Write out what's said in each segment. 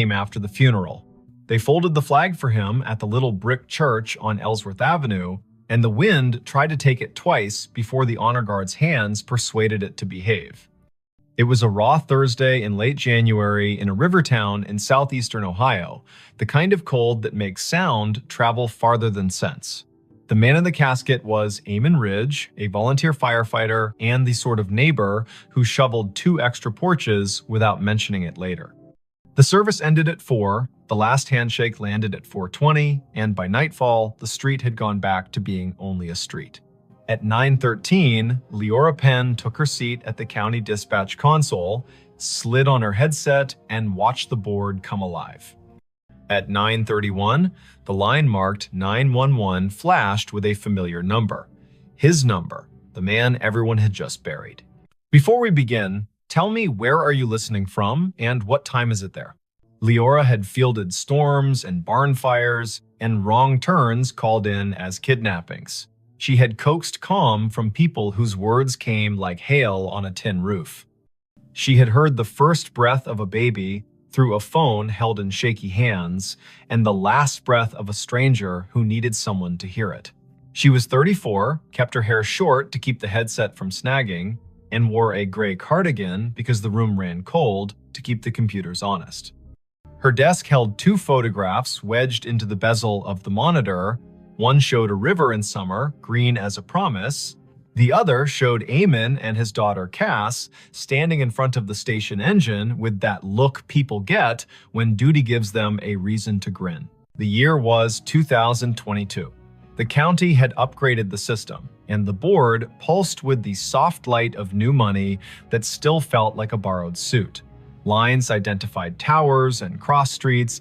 came after the funeral. They folded the flag for him at the little brick church on Ellsworth Avenue, and the wind tried to take it twice before the honor guard's hands persuaded it to behave. It was a raw Thursday in late January in a river town in southeastern Ohio, the kind of cold that makes sound travel farther than sense. The man in the casket was Eamon Ridge, a volunteer firefighter and the sort of neighbor who shoveled 2 extra porches without mentioning it later. The service ended at 4, the last handshake landed at 4:20, and by nightfall, the street had gone back to being only a street. At 9:13, Leora Penn took her seat at the county dispatch console, slid on her headset, and watched the board come alive. At 9:31, the line marked 911 flashed with a familiar number. His number, the man everyone had just buried. Before we begin, tell me, where are you listening from and what time is it there? Leora had fielded storms and barn fires, and wrong turns called in as kidnappings. She had coaxed calm from people whose words came like hail on a tin roof. She had heard the first breath of a baby through a phone held in shaky hands, and the last breath of a stranger who needed someone to hear it. She was 34, kept her hair short to keep the headset from snagging, and wore a gray cardigan because the room ran cold to keep the computers honest. Her desk held 2 photographs wedged into the bezel of the monitor. One showed a river in summer, green as a promise. The other showed Eamon and his daughter Cass standing in front of the station engine with that look people get when duty gives them a reason to grin. The year was 2022. The county had upgraded the system, and the board pulsed with the soft light of new money that still felt like a borrowed suit. Lines identified towers and cross streets.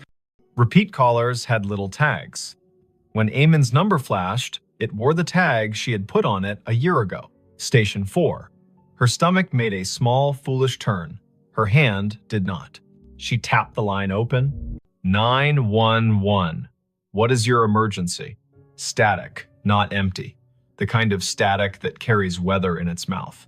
Repeat callers had little tags. When Eamon's number flashed, it wore the tag she had put on it a year ago, Station 4. Her stomach made a small, foolish turn. Her hand did not. She tapped the line open. 911. What is your emergency? Static, not empty. The kind of static that carries weather in its mouth.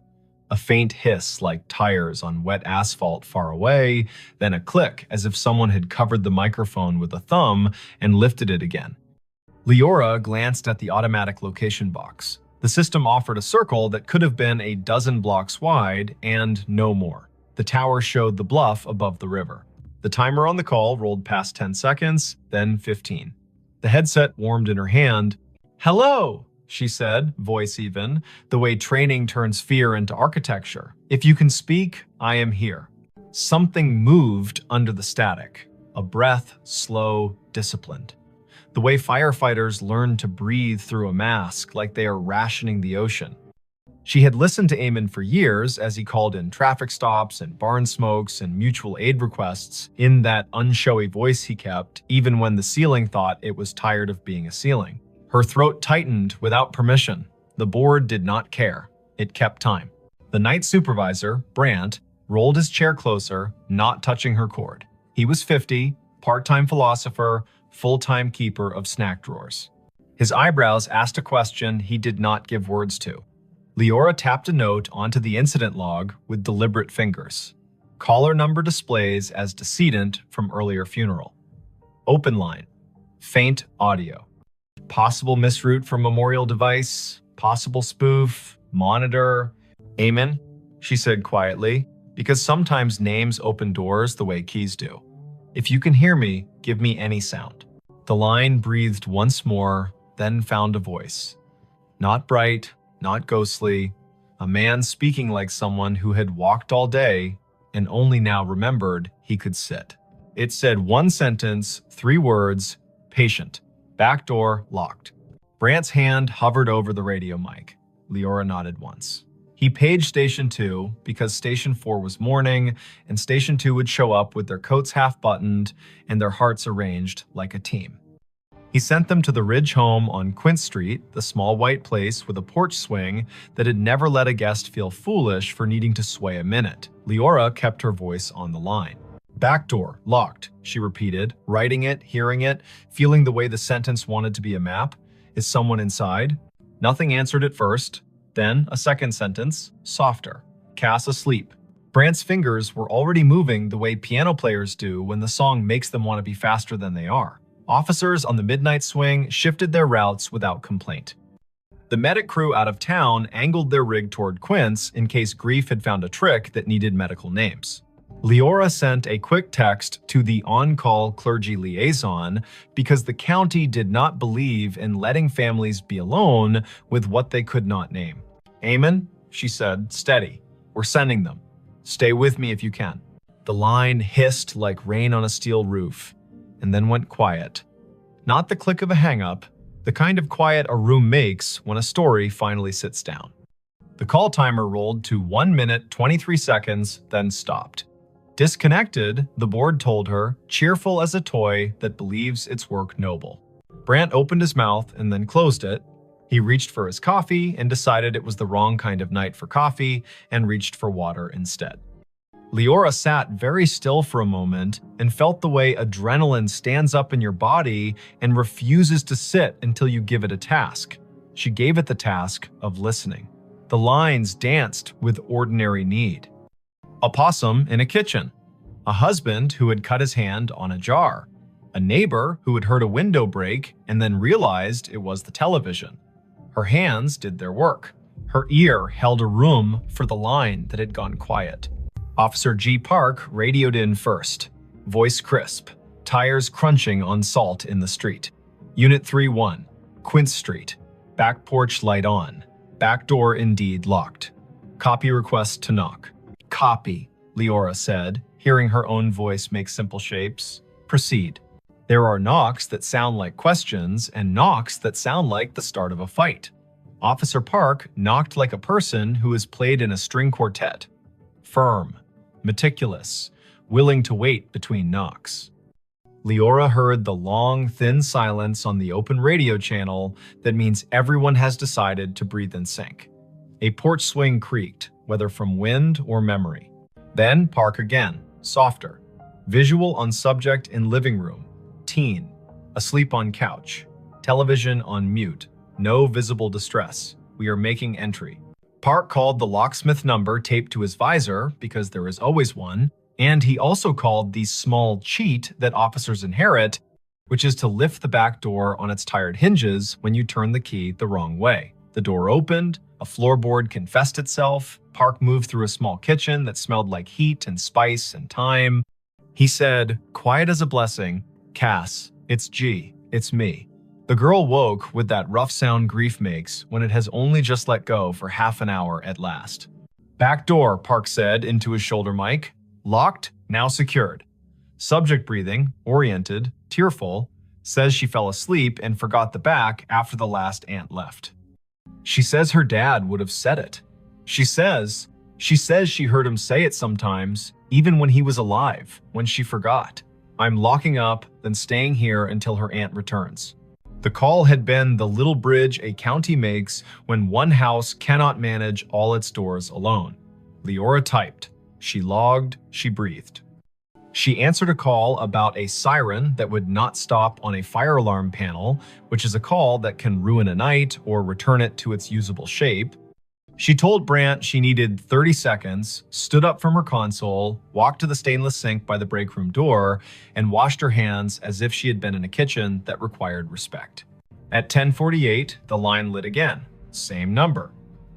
A faint hiss like tires on wet asphalt far away, then a click as if someone had covered the microphone with a thumb and lifted it again. Leora glanced at the automatic location box. The system offered a circle that could have been a dozen blocks wide and no more. The tower showed the bluff above the river. The timer on the call rolled past 10 seconds, then 15. The headset warmed in her hand. "Hello," she said, voice even, the way training turns fear into architecture. "If you can speak, I am here." Something moved under the static. A breath, slow, disciplined. The way firefighters learn to breathe through a mask like they are rationing the ocean. She had listened to Eamon for years as he called in traffic stops and barn smokes and mutual aid requests in that unshowy voice he kept, even when the ceiling thought it was tired of being a ceiling. Her throat tightened without permission. The board did not care. It kept time. The night supervisor, Brandt, rolled his chair closer, not touching her cord. He was 50, part-time philosopher, full-time keeper of snack drawers. His eyebrows asked a question he did not give words to. Leora tapped a note onto the incident log with deliberate fingers. Caller number displays as decedent from earlier funeral. Open line. Faint audio. Possible misroute for memorial device. Possible spoof. Monitor. "Eamon," she said quietly, because sometimes names open doors the way keys do. "If you can hear me, give me any sound." The line breathed once more, then found a voice. Not bright, not ghostly, a man speaking like someone who had walked all day and only now remembered he could sit. It said one sentence, 3 words, patient, back door locked. Brandt's hand hovered over the radio mic. Leora nodded once. He paged Station 2 because Station 4 was morning, and Station 2 would show up with their coats half-buttoned and their hearts arranged like a team. He sent them to the Ridge home on Quint Street, the small white place with a porch swing that had never let a guest feel foolish for needing to sway a minute. Leora kept her voice on the line. "Back door, locked," she repeated, writing it, hearing it, feeling the way the sentence wanted to be a map. "Is someone inside?" Nothing answered at first. Then a second sentence, softer. "Cass asleep." Brant's fingers were already moving the way piano players do when the song makes them want to be faster than they are. Officers on the midnight swing shifted their routes without complaint. The medic crew out of town angled their rig toward Quince in case Grief had found a trick that needed medical names. Leora sent a quick text to the on-call clergy liaison because the county did not believe in letting families be alone with what they could not name. "Amen," she said, "steady. We're sending them. Stay with me if you can." The line hissed like rain on a steel roof, and then went quiet. Not the click of a hang-up, the kind of quiet a room makes when a story finally sits down. The call timer rolled to 1 minute 23 seconds, then stopped. Disconnected, the board told her, cheerful as a toy that believes its work noble. Brant opened his mouth and then closed it. He reached for his coffee and decided it was the wrong kind of night for coffee and reached for water instead. Leora sat very still for a moment and felt the way adrenaline stands up in your body and refuses to sit until you give it a task. She gave it the task of listening. The lines danced with ordinary need. A possum in a kitchen. A husband who had cut his hand on a jar. A neighbor who had heard a window break and then realized it was the television. Her hands did their work. Her ear held a room for the line that had gone quiet. Officer G. Park radioed in first. Voice crisp. Tires crunching on salt in the street. Unit 3-1. Quince Street. Back porch light on. Back door indeed locked. Copy request to knock. "Copy," Leora said, hearing her own voice make simple shapes. "Proceed." There are knocks that sound like questions and knocks that sound like the start of a fight. Officer Park knocked like a person who has played in a string quartet. Firm, meticulous, willing to wait between knocks. Leora heard the long, thin silence on the open radio channel that means everyone has decided to breathe in sync. A porch swing creaked, whether from wind or memory. Then Park again, softer. Visual on subject in living room. Teen. Asleep on couch. Television on mute. No visible distress. We are making entry. Park called the locksmith number taped to his visor, because there is always one, and he also called the small cheat that officers inherit, which is to lift the back door on its tired hinges when you turn the key the wrong way. The door opened, a floorboard confessed itself. Park moved through a small kitchen that smelled like heat and spice and thyme. He said, quiet as a blessing, "Cass, it's G, it's me." The girl woke with that rough sound grief makes when it has only just let go for half an hour at last. "Back door," Park said into his shoulder mic. "Locked, now secured." Subject breathing, oriented, tearful, says she fell asleep and forgot the back after the last aunt left. She says her dad would have said it. She says she heard him say it sometimes, even when he was alive, when she forgot. "I'm locking up, then staying here until her aunt returns." The call had been the little bridge a county makes when one house cannot manage all its doors alone. Leora typed. She logged, she breathed. She answered a call about a siren that would not stop on a fire alarm panel, which is a call that can ruin a night or return it to its usable shape. She told Brant she needed 30 seconds, stood up from her console, walked to the stainless sink by the break room door, and washed her hands as if she had been in a kitchen that required respect. At 10:48, the line lit again. Same number.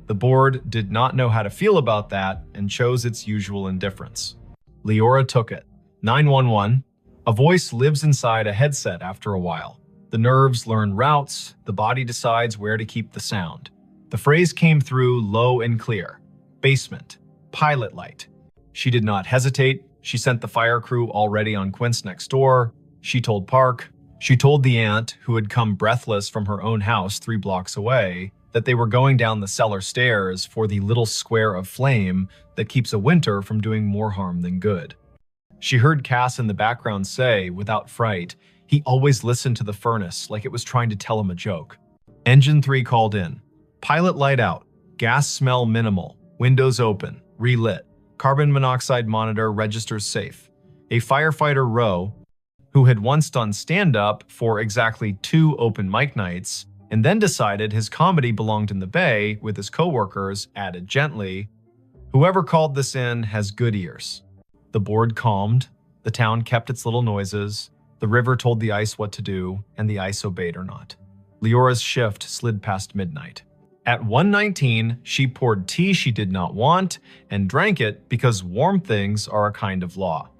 The board did not know how to feel about that and chose its usual indifference. Leora took it. 911. A voice lives inside a headset after a while. The nerves learn routes, the body decides where to keep the sound. The phrase came through low and clear. Basement. Pilot light. She did not hesitate. She sent the fire crew already on Quince next door. She told Park. She told the aunt, who had come breathless from her own house 3 blocks away, that they were going down the cellar stairs for the little square of flame that keeps a winter from doing more harm than good. She heard Cass in the background say, without fright, he always listened to the furnace like it was trying to tell him a joke. Engine 3 called in. Pilot light out. Gas smell minimal. Windows open. Relit. Carbon monoxide monitor registers safe. A firefighter Rowe, who had once done stand-up for exactly 2 open mic nights, and then decided his comedy belonged in the bay with his coworkers, added gently, Whoever called this in has good ears. The board calmed, the town kept its little noises, the river told the ice what to do, and the ice obeyed or not. Leora's shift slid past midnight. At 1:19, she poured tea she did not want and drank it because warm things are a kind of law.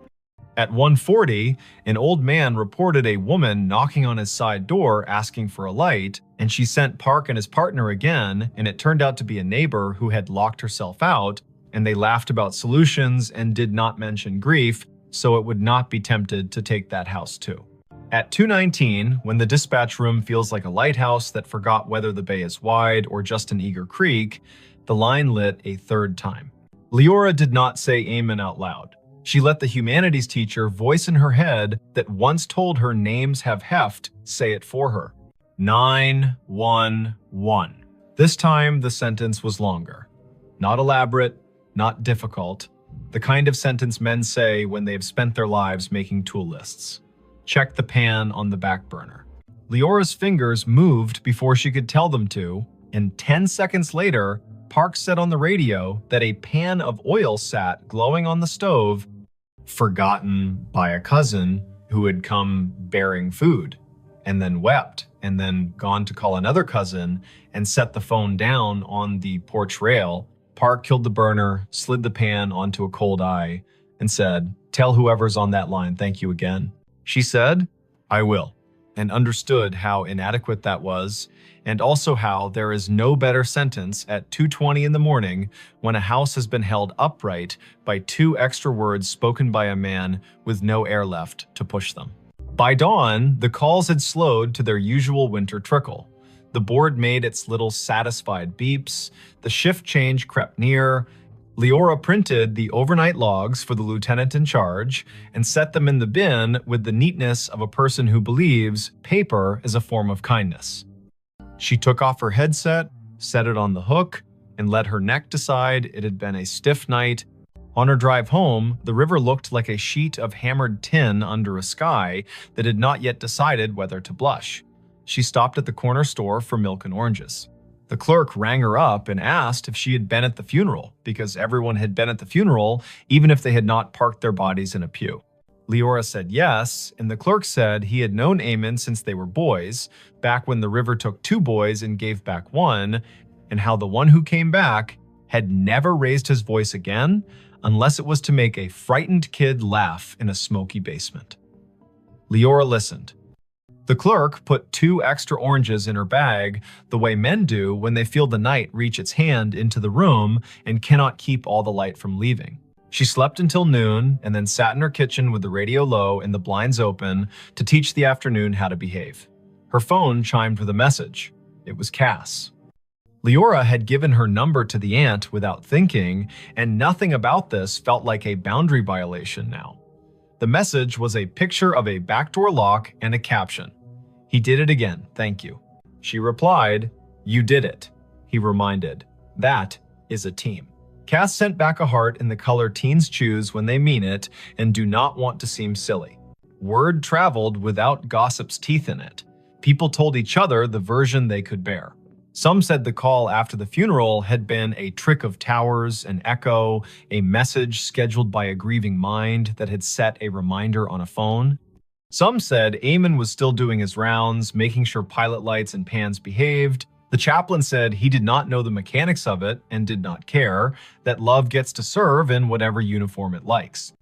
At 1:40, an old man reported a woman knocking on his side door asking for a light, and she sent Park and his partner again, and it turned out to be a neighbor who had locked herself out, and they laughed about solutions and did not mention grief, so it would not be tempted to take that house too. At 2:19, when the dispatch room feels like a lighthouse that forgot whether the bay is wide or just an eager creek, the line lit a third time. Leora did not say amen out loud. She let the humanities teacher voice in her head that once told her names have heft say it for her. 911. This time the sentence was longer. Not elaborate, not difficult. The kind of sentence men say when they've spent their lives making tool lists. Check the pan on the back burner. Leora's fingers moved before she could tell them to, and 10 seconds later, Park said on the radio that a pan of oil sat glowing on the stove, forgotten by a cousin who had come bearing food, and then wept, and then gone to call another cousin and set the phone down on the porch rail. Park killed the burner, slid the pan onto a cold eye, and said, "Tell whoever's on that line thank you again." She said, "I will," and understood how inadequate that was, and also how there is no better sentence at 2:20 in the morning when a house has been held upright by 2 extra words spoken by a man with no air left to push them. By dawn, the calls had slowed to their usual winter trickle. The board made its little satisfied beeps, the shift change crept near. Leora printed the overnight logs for the lieutenant in charge and set them in the bin with the neatness of a person who believes paper is a form of kindness. She took off her headset, set it on the hook, and let her neck decide it had been a stiff night. On her drive home, the river looked like a sheet of hammered tin under a sky that had not yet decided whether to blush. She stopped at the corner store for milk and oranges. The clerk rang her up and asked if she had been at the funeral, because everyone had been at the funeral, even if they had not parked their bodies in a pew. Leora said yes, and the clerk said he had known Eamon since they were boys, back when the river took 2 boys and gave back 1, and how the one who came back had never raised his voice again, unless it was to make a frightened kid laugh in a smoky basement. Leora listened. The clerk put 2 extra oranges in her bag, the way men do when they feel the night reach its hand into the room and cannot keep all the light from leaving. She slept until noon and then sat in her kitchen with the radio low and the blinds open to teach the afternoon how to behave. Her phone chimed with a message. It was Cass. Leora had given her number to the aunt without thinking, and nothing about this felt like a boundary violation now. The message was a picture of a backdoor lock and a caption. "He did it again, thank you." She replied, "You did it." He reminded, "That is a team." Cass sent back a heart in the color teens choose when they mean it and do not want to seem silly. Word traveled without gossip's teeth in it. People told each other the version they could bear. Some said the call after the funeral had been a trick of towers, an echo, a message scheduled by a grieving mind that had set a reminder on a phone. Some said Eamon was still doing his rounds, making sure pilot lights and pans behaved. The chaplain said he did not know the mechanics of it and did not care, that love gets to serve in whatever uniform it likes.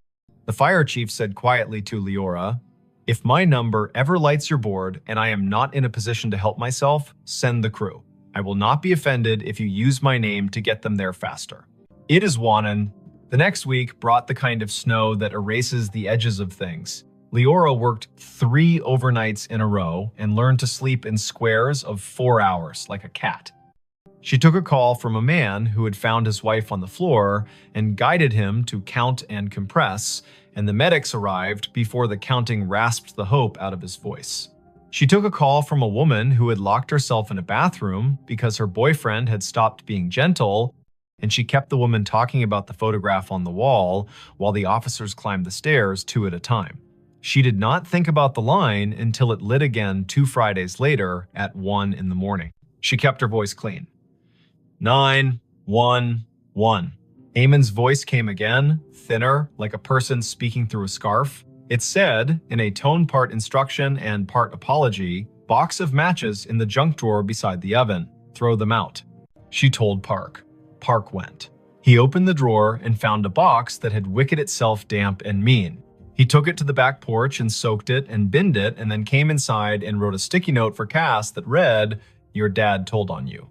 The fire chief said quietly to Leora, "If my number ever lights your board and I am not in a position to help myself, send the crew. I will not be offended if you use my name to get them there faster." It is Wannon. The next week brought the kind of snow that erases the edges of things. Leora worked 3 overnights in a row and learned to sleep in squares of 4 hours like a cat. She took a call from a man who had found his wife on the floor and guided him to count and compress, and the medics arrived before the counting rasped the hope out of his voice. She took a call from a woman who had locked herself in a bathroom because her boyfriend had stopped being gentle, and she kept the woman talking about the photograph on the wall while the officers climbed the stairs 2 at a time. She did not think about the line until it lit again 2 Fridays later at 1 in the morning. She kept her voice clean. 911. Eamon's voice came again, thinner, like a person speaking through a scarf. It said, in a tone part instruction and part apology, "Box of matches in the junk drawer beside the oven. Throw them out." She told Park. Park went. He opened the drawer and found a box that had wicked itself damp and mean. He took it to the back porch and soaked it and binned it, and then came inside and wrote a sticky note for Cass that read, "Your dad told on you."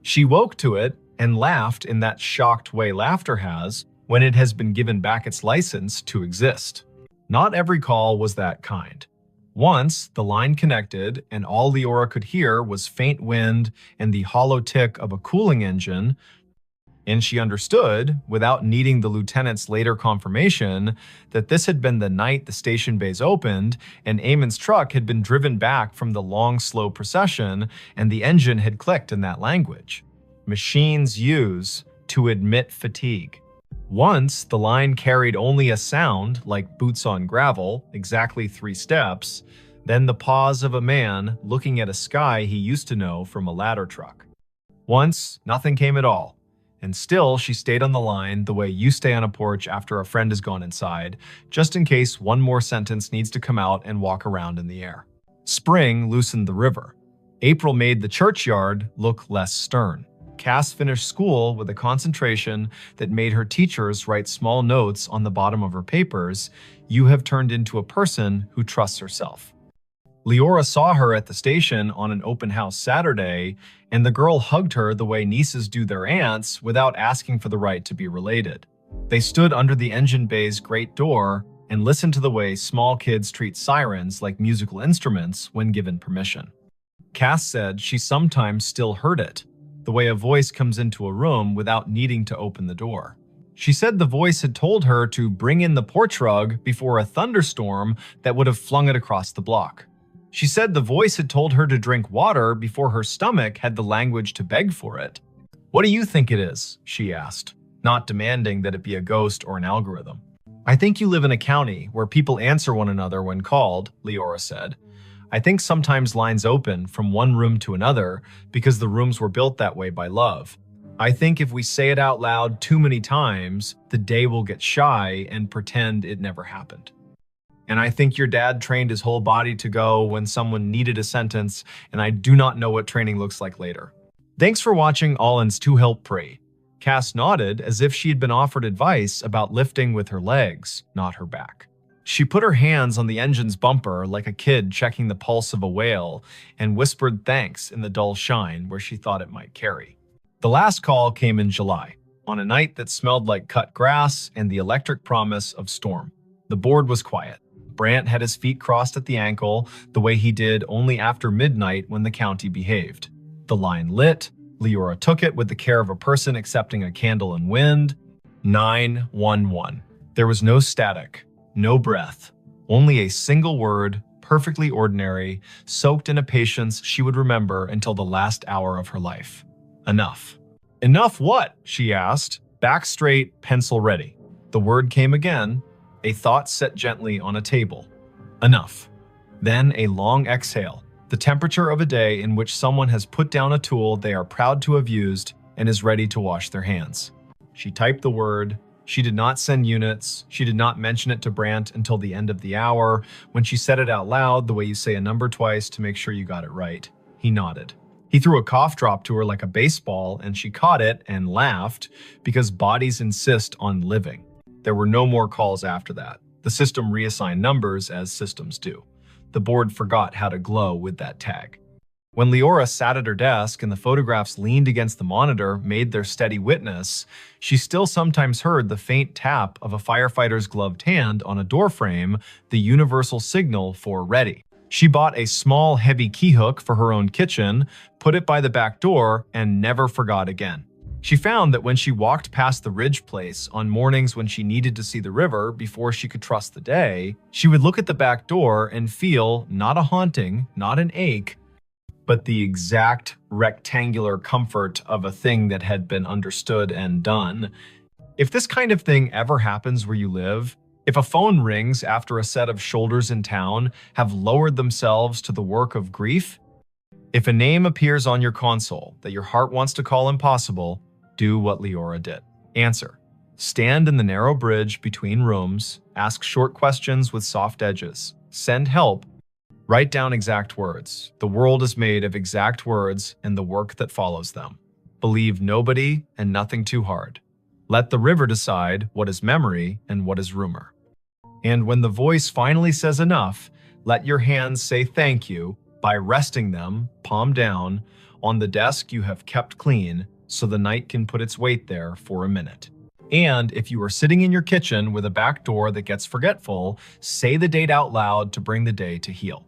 She woke to it and laughed in that shocked way laughter has when it has been given back its license to exist. Not every call was that kind. Once, the line connected, and all Leora could hear was faint wind and the hollow tick of a cooling engine, and she understood, without needing the lieutenant's later confirmation, that this had been the night the station bays opened, and Eamon's truck had been driven back from the long, slow procession, and the engine had clicked in that language. Machines use to admit fatigue. Once, the line carried only a sound, like boots on gravel, exactly 3 steps, then the pause of a man looking at a sky he used to know from a ladder truck. Once, nothing came at all. And still, she stayed on the line the way you stay on a porch after a friend has gone inside, just in case one more sentence needs to come out and walk around in the air. Spring loosened the river. April made the churchyard look less stern. Cass finished school with a concentration that made her teachers write small notes on the bottom of her papers. "You have turned into a person who trusts herself." Leora saw her at the station on an open house Saturday, and the girl hugged her the way nieces do their aunts without asking for the right to be related. They stood under the engine bay's great door and listened to the way small kids treat sirens like musical instruments when given permission. Cass said she sometimes still heard it, the way a voice comes into a room without needing to open the door. She said the voice had told her to bring in the porch rug before a thunderstorm that would have flung it across the block. She said the voice had told her to drink water before her stomach had the language to beg for it. "What do you think it is?" she asked, not demanding that it be a ghost or an algorithm. "I think you live in a county where people answer one another when called," Leora said. "I think sometimes lines open from one room to another because the rooms were built that way by love. I think if we say it out loud too many times, the day will get shy and pretend it never happened. And I think your dad trained his whole body to go when someone needed a sentence, and I do not know what training looks like later." Thanks for watching Allen's To Help Pray. Cass nodded as if she had been offered advice about lifting with her legs, not her back. She put her hands on the engine's bumper like a kid checking the pulse of a whale and whispered thanks in the dull shine where she thought it might carry. The last call came in July, on a night that smelled like cut grass and the electric promise of storm. The board was quiet. Brant had his feet crossed at the ankle, the way he did only after midnight when the county behaved. The line lit. Leora took it with the care of a person accepting a candle in wind. 911. There was no static, no breath, only a single word, perfectly ordinary, soaked in a patience she would remember until the last hour of her life. Enough. "Enough what?" she asked. Back straight, pencil ready. The word came again. A thought set gently on a table. Enough. Then a long exhale, the temperature of a day in which someone has put down a tool they are proud to have used and is ready to wash their hands. She typed the word. She did not send units. She did not mention it to Brant until the end of the hour, when she said it out loud the way you say a number twice to make sure you got it right. He nodded. He threw a cough drop to her like a baseball, and she caught it and laughed because bodies insist on living. There were no more calls after that. The system reassigned numbers as systems do. The board forgot how to glow with that tag. When Leora sat at her desk and the photographs leaned against the monitor made their steady witness, she still sometimes heard the faint tap of a firefighter's gloved hand on a doorframe, the universal signal for ready. She bought a small, heavy key hook for her own kitchen, put it by the back door, and never forgot again. She found that when she walked past the Ridge place on mornings when she needed to see the river before she could trust the day, she would look at the back door and feel not a haunting, not an ache, but the exact rectangular comfort of a thing that had been understood and done. If this kind of thing ever happens where you live, if a phone rings after a set of shoulders in town have lowered themselves to the work of grief, if a name appears on your console that your heart wants to call impossible, do what Leora did. Answer. Stand in the narrow bridge between rooms, ask short questions with soft edges, send help, write down exact words. The world is made of exact words and the work that follows them. Believe nobody and nothing too hard. Let the river decide what is memory and what is rumor. And when the voice finally says enough, let your hands say thank you by resting them, palm down, on the desk you have kept clean so the night can put its weight there for a minute. And if you are sitting in your kitchen with a back door that gets forgetful, say the date out loud to bring the day to heal.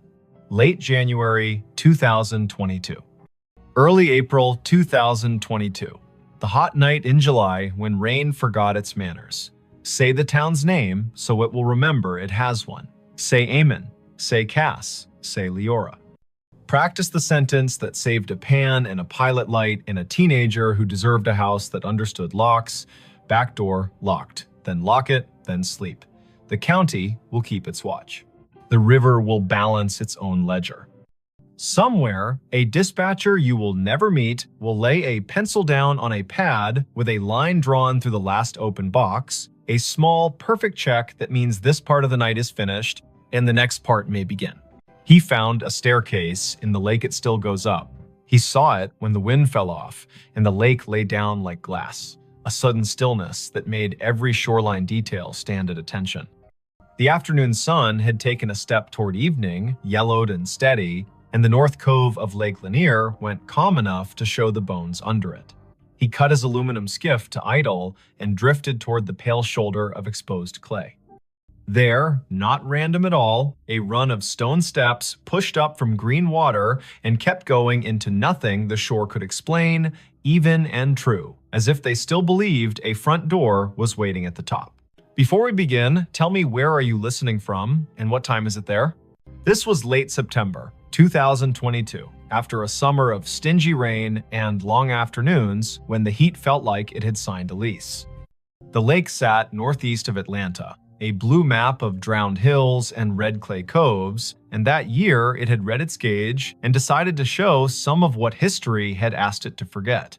Late January 2022. Early April 2022. The hot night in July when rain forgot its manners. Say the town's name so it will remember it has one. Say Amen. Say Cass. Say Leora. Practice the sentence that saved a pan and a pilot light in a teenager who deserved a house that understood locks. Back door locked. Then lock it, then sleep. The county will keep its watch. The river will balance its own ledger. Somewhere, a dispatcher you will never meet will lay a pencil down on a pad with a line drawn through the last open box, a small, perfect check that means this part of the night is finished and the next part may begin. He found a staircase in the lake it still goes up. He saw it when the wind fell off and the lake lay down like glass, a sudden stillness that made every shoreline detail stand at attention. The afternoon sun had taken a step toward evening, yellowed and steady, and the north cove of Lake Lanier went calm enough to show the bones under it. He cut his aluminum skiff to idle and drifted toward the pale shoulder of exposed clay. There, not random at all, a run of stone steps pushed up from green water and kept going into nothing the shore could explain, even and true, as if they still believed a front door was waiting at the top. Before we begin, tell me where are you listening from and what time is it there? This was late September 2022, after a summer of stingy rain and long afternoons when the heat felt like it had signed a lease. The lake sat northeast of Atlanta, a blue map of drowned hills and red clay coves, and that year it had read its gauge and decided to show some of what history had asked it to forget.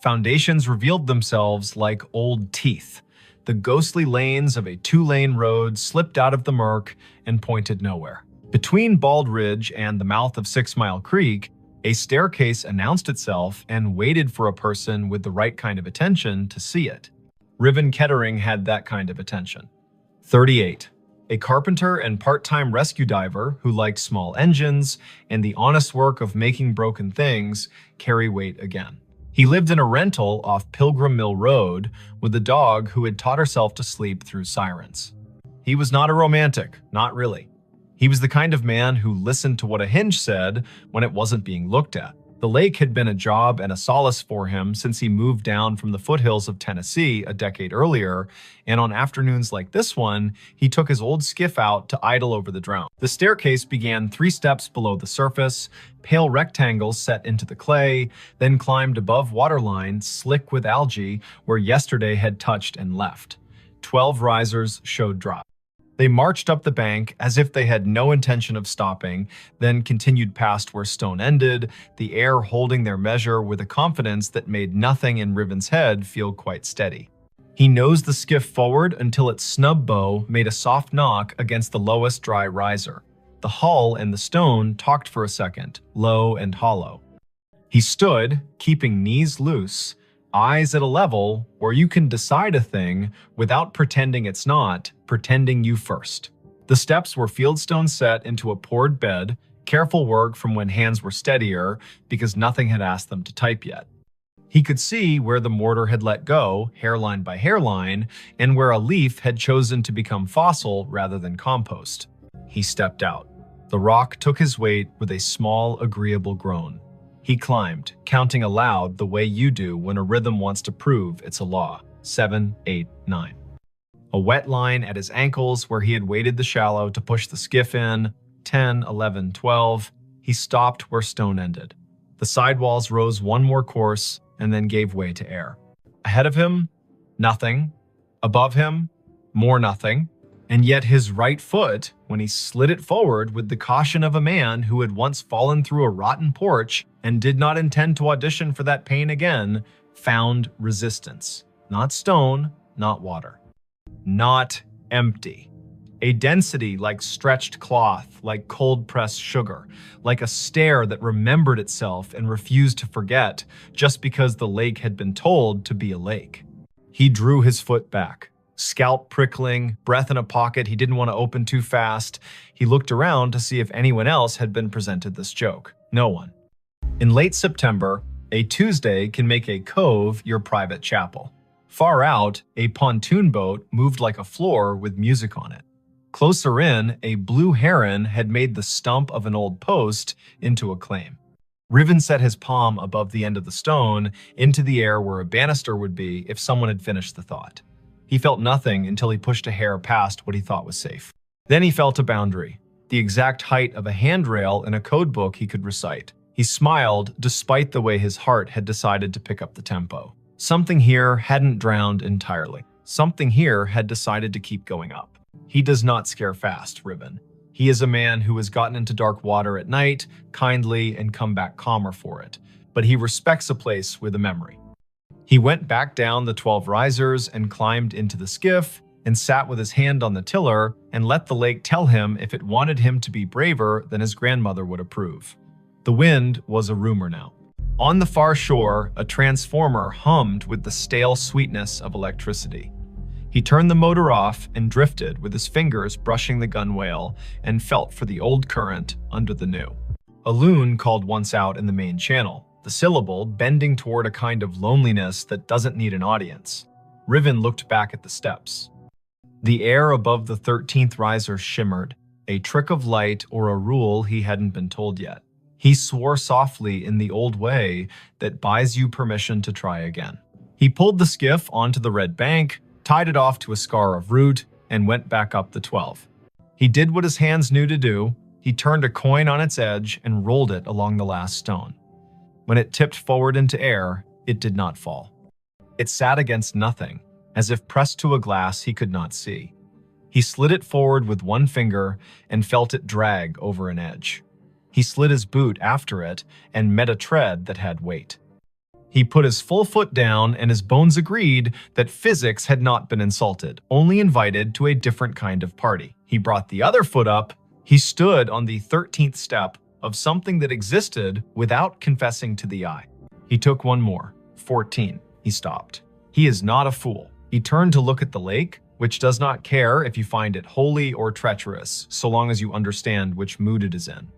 Foundations revealed themselves like old teeth. The ghostly lanes of a two-lane road slipped out of the murk and pointed nowhere. Between Bald Ridge and the mouth of 6 Mile Creek, a staircase announced itself and waited for a person with the right kind of attention to see it. Riven Kettering had that kind of attention. 38. A carpenter and part-time rescue diver who liked small engines and the honest work of making broken things carry weight again. He lived in a rental off Pilgrim Mill Road with a dog who had taught herself to sleep through sirens. He was not a romantic, not really. He was the kind of man who listened to what a hinge said when it wasn't being looked at. The lake had been a job and a solace for him since he moved down from the foothills of Tennessee a decade earlier, and on afternoons like this one, he took his old skiff out to idle over the drown. The staircase began 3 steps below the surface, pale rectangles set into the clay, then climbed above waterline, slick with algae, where yesterday had touched and left. 12 risers showed drop. They marched up the bank as if they had no intention of stopping, then continued past where stone ended, the air holding their measure with a confidence that made nothing in Riven's head feel quite steady. He nosed the skiff forward until its snub bow made a soft knock against the lowest dry riser. The hull and the stone talked for a second, low and hollow. He stood, keeping knees loose, eyes at a level where you can decide a thing without pretending it's not, pretending you first. The steps were fieldstone set into a poured bed, careful work from when hands were steadier because nothing had asked them to type yet. He could see where the mortar had let go, hairline by hairline, and where a leaf had chosen to become fossil rather than compost. He stepped out. The rock took his weight with a small, agreeable groan. He climbed, counting aloud the way you do when a rhythm wants to prove it's a law. 7, 8, 9. A wet line at his ankles where he had waded the shallow to push the skiff in. 10, 11, 12. He stopped where stone ended. The sidewalls rose one more course and then gave way to air. Ahead of him, nothing. Above him, more nothing. And yet his right foot, when he slid it forward with the caution of a man who had once fallen through a rotten porch and did not intend to audition for that pain again, found resistance. Not stone, not water. Not empty. A density like stretched cloth, like cold-pressed sugar, like a stare that remembered itself and refused to forget just because the lake had been told to be a lake. He drew his foot back, scalp prickling, breath in a pocket he didn't want to open too fast. He looked around to see if anyone else had been presented this joke. No one. In late September, a Tuesday can make a cove your private chapel. Far out, a pontoon boat moved like a floor with music on it. Closer in, a blue heron had made the stump of an old post into a claim. Riven set his palm above the end of the stone into the air where a banister would be if someone had finished the thought. He felt nothing until he pushed a hair past what he thought was safe. Then he felt a boundary, the exact height of a handrail in a code book he could recite. He smiled despite the way his heart had decided to pick up the tempo. Something here hadn't drowned entirely. Something here had decided to keep going up. He does not scare fast, Riven. He is a man who has gotten into dark water at night, kindly, and come back calmer for it. But he respects a place with a memory. He went back down the 12 risers and climbed into the skiff and sat with his hand on the tiller and let the lake tell him if it wanted him to be braver than his grandmother would approve. The wind was a rumor now. On the far shore, a transformer hummed with the stale sweetness of electricity. He turned the motor off and drifted with his fingers brushing the gunwale and felt for the old current under the new. A loon called once out in the main channel, the syllable bending toward a kind of loneliness that doesn't need an audience. Riven looked back at the steps. The air above the 13th riser shimmered, a trick of light or a rule he hadn't been told yet. He swore softly in the old way that buys you permission to try again. He pulled the skiff onto the red bank, tied it off to a scar of root, and went back up the 12. He did what his hands knew to do. He turned a coin on its edge and rolled it along the last stone. When it tipped forward into air, it did not fall. It sat against nothing, as if pressed to a glass he could not see. He slid it forward with one finger and felt it drag over an edge. He slid his boot after it and met a tread that had weight. He put his full foot down and his bones agreed that physics had not been insulted, only invited to a different kind of party. He brought the other foot up. He stood on the 13th step of something that existed without confessing to the eye. He took one more. 14. He stopped. He is not a fool. He turned to look at the lake, which does not care if you find it holy or treacherous, so long as you understand which mood it is in.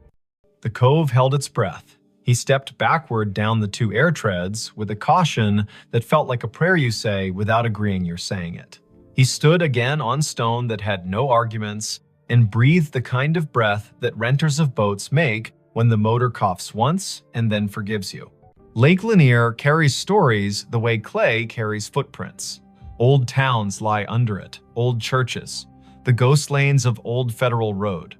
The cove held its breath. He stepped backward down the 2 air treads with a caution that felt like a prayer you say without agreeing you're saying it. He stood again on stone that had no arguments and breathed the kind of breath that renters of boats make when the motor coughs once and then forgives you. Lake Lanier carries stories the way clay carries footprints. Old towns lie under it, old churches, the ghost lanes of old Federal Road.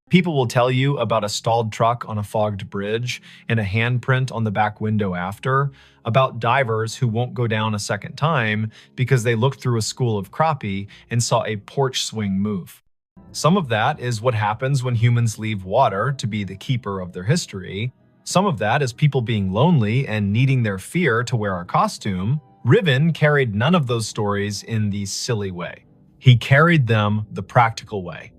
People will tell you about a stalled truck on a fogged bridge and a handprint on the back window after, about divers who won't go down a second time because they looked through a school of crappie and saw a porch swing move. Some of that is what happens when humans leave water to be the keeper of their history. Some of that is people being lonely and needing their fear to wear a costume. Riven carried none of those stories in the silly way. He carried them the practical way.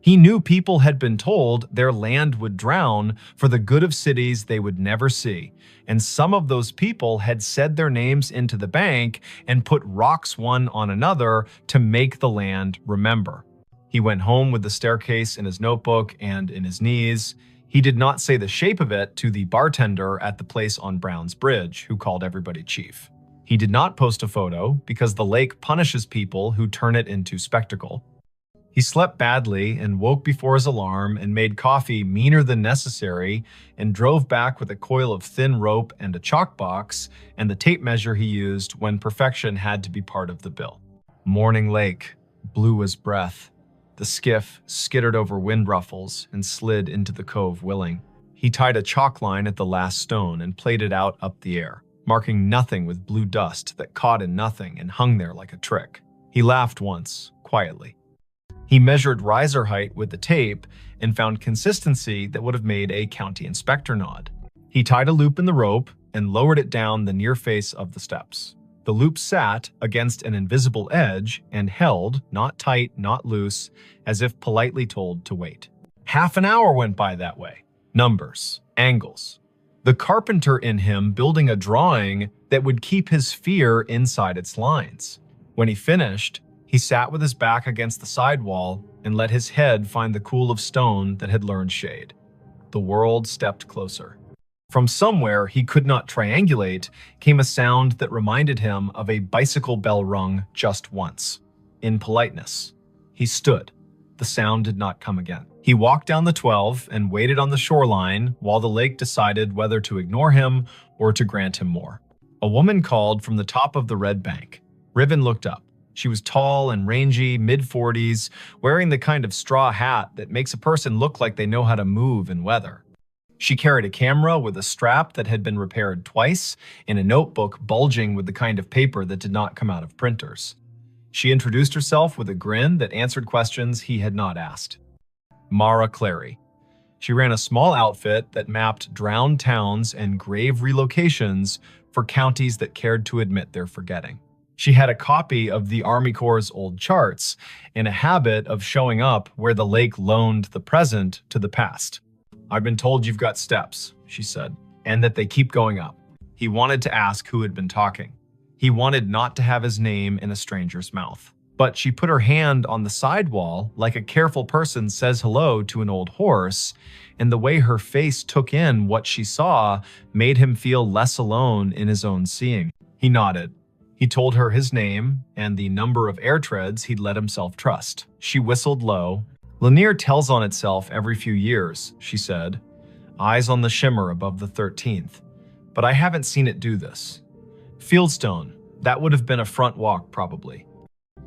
He knew people had been told their land would drown for the good of cities they would never see, and some of those people had said their names into the bank and put rocks one on another to make the land remember. He went home with the staircase in his notebook and in his knees. He did not say the shape of it to the bartender at the place on Brown's Bridge, who called everybody chief. He did not post a photo because the lake punishes people who turn it into spectacle. He slept badly and woke before his alarm and made coffee meaner than necessary and drove back with a coil of thin rope and a chalk box and the tape measure he used when perfection had to be part of the bill. Morning lake, blue as breath. The skiff skittered over wind ruffles and slid into the cove willing. He tied a chalk line at the last stone and played it out up the air, marking nothing with blue dust that caught in nothing and hung there like a trick. He laughed once, quietly. He measured riser height with the tape and found consistency that would have made a county inspector nod. He tied a loop in the rope and lowered it down the near face of the steps. The loop sat against an invisible edge and held, not tight, not loose, as if politely told to wait. Half an hour went by that way. Numbers, angles. The carpenter in him building a drawing that would keep his fear inside its lines. When he finished, he sat with his back against the sidewall and let his head find the cool of stone that had learned shade. The world stepped closer. From somewhere he could not triangulate came a sound that reminded him of a bicycle bell rung just once. In politeness, he stood. The sound did not come again. He walked down the 12 and waited on the shoreline while the lake decided whether to ignore him or to grant him more. A woman called from the top of the red bank. Riven looked up. She was tall and rangy, mid-40s, wearing the kind of straw hat that makes a person look like they know how to move in weather. She carried a camera with a strap that had been repaired twice and a notebook bulging with the kind of paper that did not come out of printers. She introduced herself with a grin that answered questions he had not asked. Mara Clary. She ran a small outfit that mapped drowned towns and grave relocations for counties that cared to admit their forgetting. She had a copy of the Army Corps' old charts and a habit of showing up where the lake loaned the present to the past. "I've been told you've got steps," she said, "and that they keep going up." He wanted to ask who had been talking. He wanted not to have his name in a stranger's mouth. But she put her hand on the sidewall like a careful person says hello to an old horse, and the way her face took in what she saw made him feel less alone in his own seeing. He nodded. He told her his name and the number of air treads he'd let himself trust. She whistled low. "Lanier tells on itself every few years," she said, eyes on the shimmer above the 13th. "But I haven't seen it do this. Fieldstone, that would have been a front walk probably.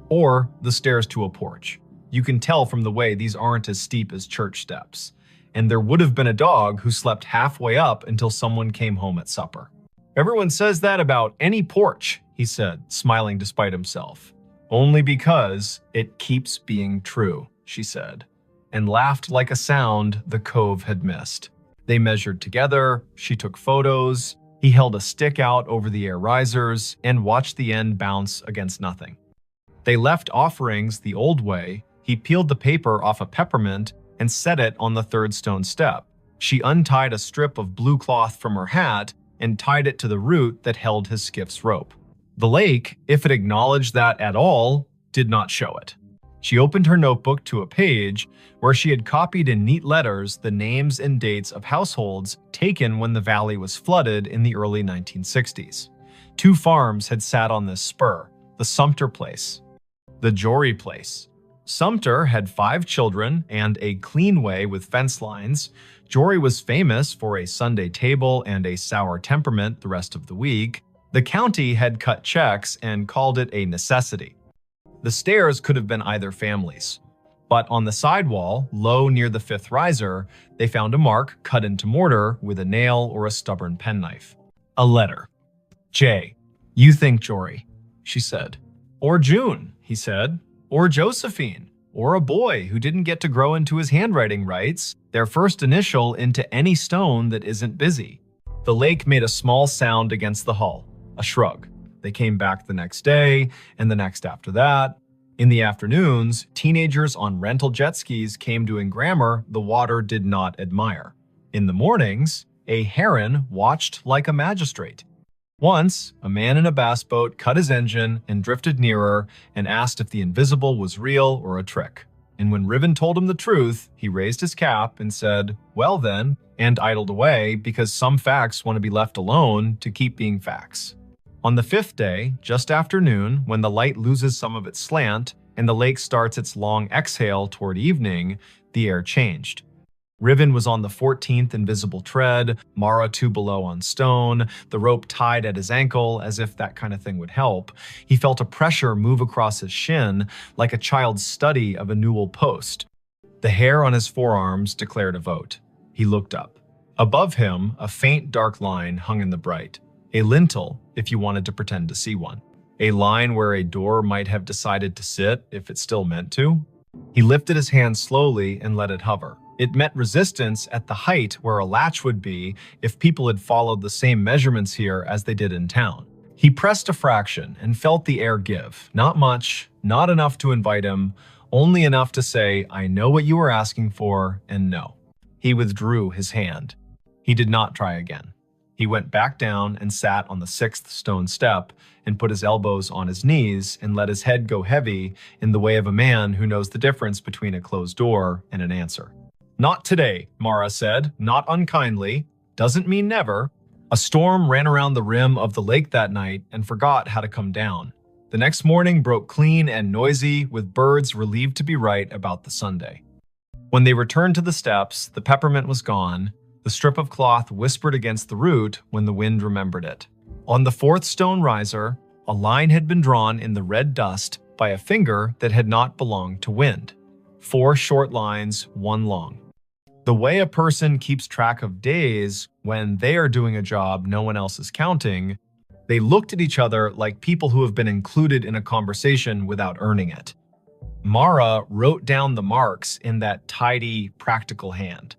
Or the stairs to a porch. You can tell from the way these aren't as steep as church steps. And there would have been a dog who slept halfway up until someone came home at supper." "Everyone says that about any porch," he said, smiling despite himself. "Only because it keeps being true," she said, and laughed like a sound the cove had missed. They measured together, she took photos, he held a stick out over the air risers and watched the end bounce against nothing. They left offerings the old way. He peeled the paper off a peppermint and set it on the third stone step. She untied a strip of blue cloth from her hat and tied it to the root that held his skiff's rope. The lake, if it acknowledged that at all, did not show it. She opened her notebook to a page where she had copied in neat letters the names and dates of households taken when the valley was flooded in the early 1960s. 2 farms had sat on this spur, the Sumter place, the Jory place. Sumter had 5 children and a clean way with fence lines. Jory was famous for a Sunday table and a sour temperament the rest of the week. The county had cut checks and called it a necessity. The stairs could have been either family's. But on the sidewall, low near the 5th riser, they found a mark cut into mortar with a nail or a stubborn penknife. A letter. "Jay, you think Jory," she said. "Or June," he said. "Or Josephine. Or a boy who didn't get to grow into his handwriting rights, their first initial into any stone that isn't busy." The lake made a small sound against the hull, a shrug. They came back the next day, and the next after that. In the afternoons, teenagers on rental jet skis came doing grammar the water did not admire. In the mornings, a heron watched like a magistrate. Once, a man in a bass boat cut his engine and drifted nearer and asked if the invisible was real or a trick. And when Riven told him the truth, he raised his cap and said, "Well then," and idled away because some facts want to be left alone to keep being facts. On the 5th day, just after noon, when the light loses some of its slant and the lake starts its long exhale toward evening, the air changed. Riven was on the 14th invisible tread, Mara 2 below on stone, the rope tied at his ankle as if that kind of thing would help. He felt a pressure move across his shin like a child's study of a newel post. The hair on his forearms declared a vote. He looked up. Above him, a faint dark line hung in the bright. A lintel, if you wanted to pretend to see one. A line where a door might have decided to sit if it still meant to. He lifted his hand slowly and let it hover. It met resistance at the height where a latch would be if people had followed the same measurements here as they did in town. He pressed a fraction and felt the air give. Not much, not enough to invite him, only enough to say, "I know what you were asking for," and no. He withdrew his hand. He did not try again. He went back down and sat on the 6th stone step and put his elbows on his knees and let his head go heavy in the way of a man who knows the difference between a closed door and an answer. "Not today," Mara said, not unkindly. "Doesn't mean never." A storm ran around the rim of the lake that night and forgot how to come down. The next morning broke clean and noisy, with birds relieved to be right about the Sunday. When they returned to the steps, the peppermint was gone. The strip of cloth whispered against the root when the wind remembered it. On the 4th stone riser, a line had been drawn in the red dust by a finger that had not belonged to wind. 4 short lines, 1 long. The way a person keeps track of days when they are doing a job no one else is counting, they looked at each other like people who have been included in a conversation without earning it. Mara wrote down the marks in that tidy, practical hand.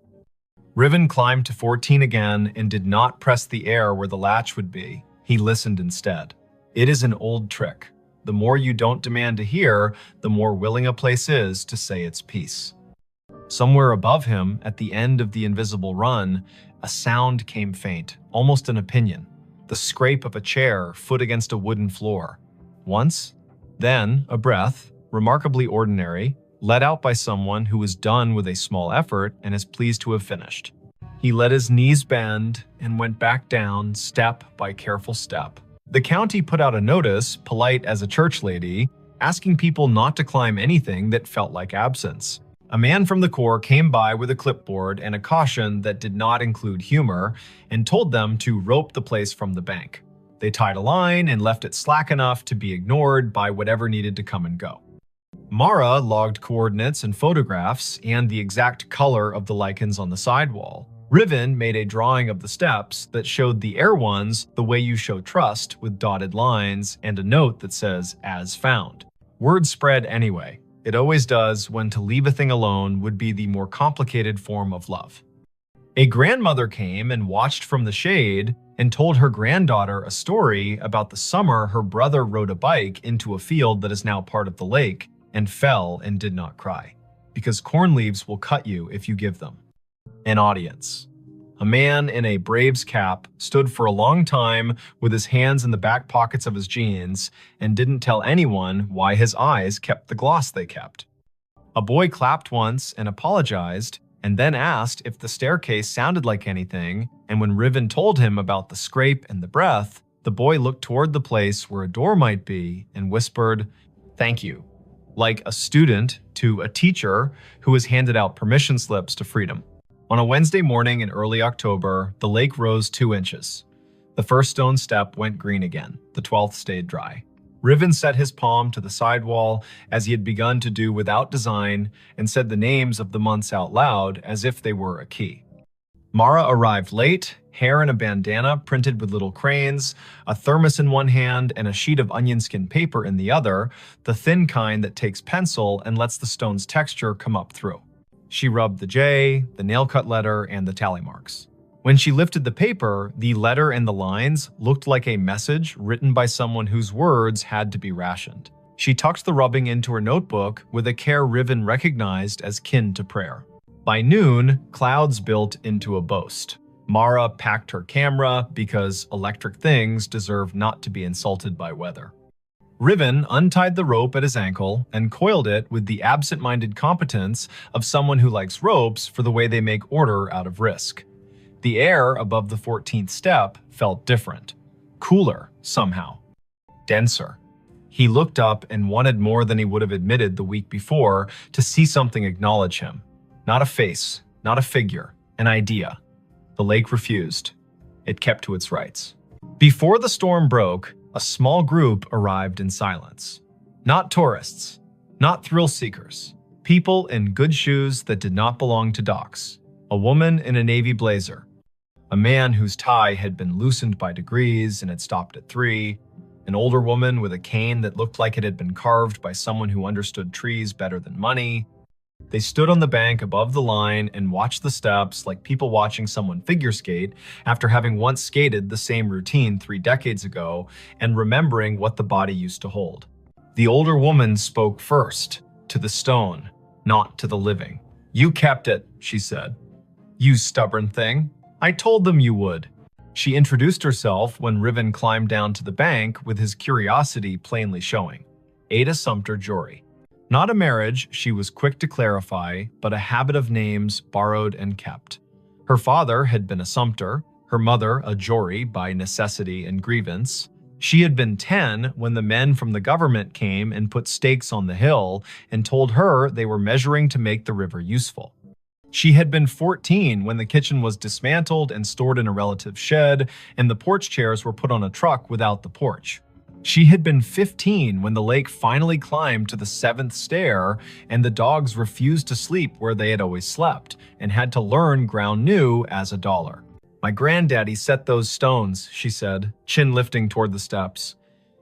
Riven climbed to 14 again and did not press the air where the latch would be. He listened instead. It is an old trick. The more you don't demand to hear, the more willing a place is to say its piece. Somewhere above him, at the end of the invisible run, a sound came faint, almost an opinion. The scrape of a chair, foot against a wooden floor. Once, then a breath, remarkably ordinary, let out by someone who was done with a small effort and is pleased to have finished. He let his knees bend and went back down step by careful step. The county put out a notice, polite as a church lady, asking people not to climb anything that felt like absence. A man from the Corps came by with a clipboard and a caution that did not include humor and told them to rope the place from the bank. They tied a line and left it slack enough to be ignored by whatever needed to come and go. Mara logged coordinates and photographs and the exact color of the lichens on the sidewall. Riven made a drawing of the steps that showed the air ones the way you show trust, with dotted lines and a note that says, "As found." Word spread anyway. It always does when to leave a thing alone would be the more complicated form of love. A grandmother came and watched from the shade and told her granddaughter a story about the summer her brother rode a bike into a field that is now part of the lake and fell and did not cry, because corn leaves will cut you if you give them. An audience. A man in a Braves cap stood for a long time with his hands in the back pockets of his jeans and didn't tell anyone why his eyes kept the gloss they kept. A boy clapped once and apologized, and then asked if the staircase sounded like anything, and when Riven told him about the scrape and the breath, the boy looked toward the place where a door might be and whispered, "Thank you," like a student to a teacher who has handed out permission slips to freedom. On a Wednesday morning in early October, the lake rose 2 inches. The 1st stone step went green again. The 12th stayed dry. Riven set his palm to the sidewall as he had begun to do without design and said the names of the months out loud as if they were a key. Mara arrived late, hair in a bandana printed with little cranes, a thermos in one hand and a sheet of onion skin paper in the other, the thin kind that takes pencil and lets the stone's texture come up through. She rubbed the J, the nail-cut letter, and the tally marks. When she lifted the paper, the letter and the lines looked like a message written by someone whose words had to be rationed. She tucked the rubbing into her notebook with a care Riven recognized as kin to prayer. By noon, clouds built into a boast. Mara packed her camera because electric things deserve not to be insulted by weather. Riven untied the rope at his ankle and coiled it with the absent-minded competence of someone who likes ropes for the way they make order out of risk. The air above the 14th step felt different. Cooler, somehow. Denser. He looked up and wanted more than he would have admitted the week before to see something acknowledge him. Not a face, not a figure, an idea. The lake refused. It kept to its rights. Before the storm broke, a small group arrived in silence. Not tourists, not thrill seekers. People in good shoes that did not belong to docks. A woman in a navy blazer. A man whose tie had been loosened by degrees and had stopped at 3. An older woman with a cane that looked like it had been carved by someone who understood trees better than money. They stood on the bank above the line and watched the steps like people watching someone figure skate after having once skated the same routine 3 decades ago and remembering what the body used to hold. The older woman spoke first, to the stone, not to the living. "You kept it," she said. "You stubborn thing. I told them you would." She introduced herself when Riven climbed down to the bank with his curiosity plainly showing. Ada Sumter Jory. Not a marriage, she was quick to clarify, but a habit of names borrowed and kept. Her father had been a Sumter, her mother a Jory by necessity and grievance. She had been 10 when the men from the government came and put stakes on the hill and told her they were measuring to make the river useful. She had been 14 when the kitchen was dismantled and stored in a relative's shed, and the porch chairs were put on a truck without the porch. She had been 15 when the lake finally climbed to the 7th stair and the dogs refused to sleep where they had always slept and had to learn ground new as a dollar. "My granddaddy set those stones," she said, chin lifting toward the steps.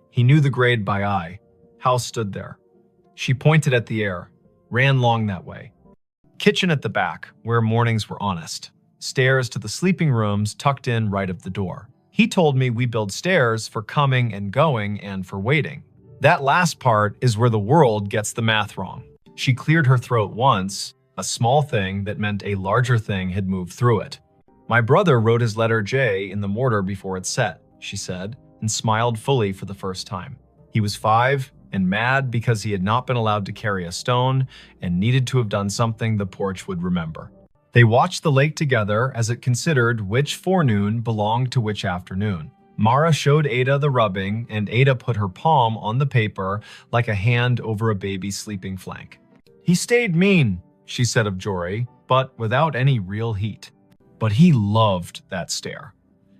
He knew the grade by eye. House stood there. She pointed at the air, ran long that way. Kitchen at the back, where mornings were honest. Stairs to the sleeping rooms tucked in right of the door. He told me we build stairs for coming and going and for waiting. That last part is where the world gets the math wrong. She cleared her throat once, a small thing that meant a larger thing had moved through it. "My brother wrote his letter J in the mortar before it set," she said, and smiled fully for the first time. He was 5 and mad because he had not been allowed to carry a stone and needed to have done something the porch would remember. They watched the lake together as it considered which forenoon belonged to which afternoon. Mara showed Ada the rubbing, and Ada put her palm on the paper like a hand over a baby's sleeping flank. "He stayed mean," she said of Jory, but without any real heat. But he loved that stair.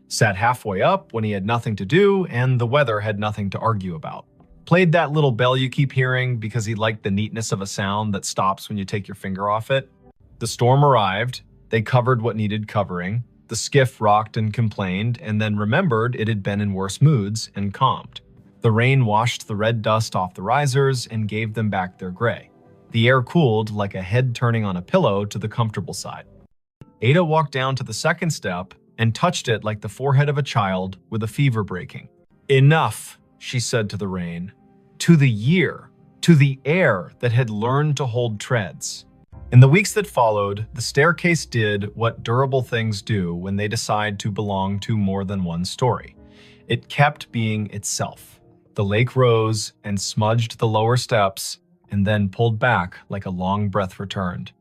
Sat halfway up when he had nothing to do and the weather had nothing to argue about. Played that little bell you keep hearing because he liked the neatness of a sound that stops when you take your finger off it. The storm arrived, they covered what needed covering, the skiff rocked and complained, and then remembered it had been in worse moods and calmed. The rain washed the red dust off the risers and gave them back their gray. The air cooled like a head turning on a pillow to the comfortable side. Ada walked down to the second step and touched it like the forehead of a child with a fever breaking. "Enough," she said to the rain, to the year, to the air that had learned to hold treads. In the weeks that followed, the staircase did what durable things do when they decide to belong to more than one story. It kept being itself. The lake rose and smudged the lower steps and then pulled back like a long breath returned.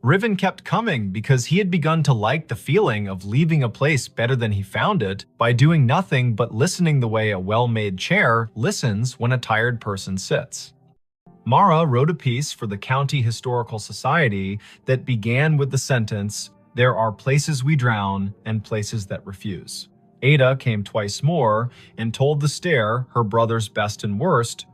Riven kept coming because he had begun to like the feeling of leaving a place better than he found it by doing nothing but listening the way a well-made chair listens when a tired person sits. Mara wrote a piece for the County Historical Society that began with the sentence, "There are places we drown and places that refuse." Ada came twice more and told the stair her brother's best and worst.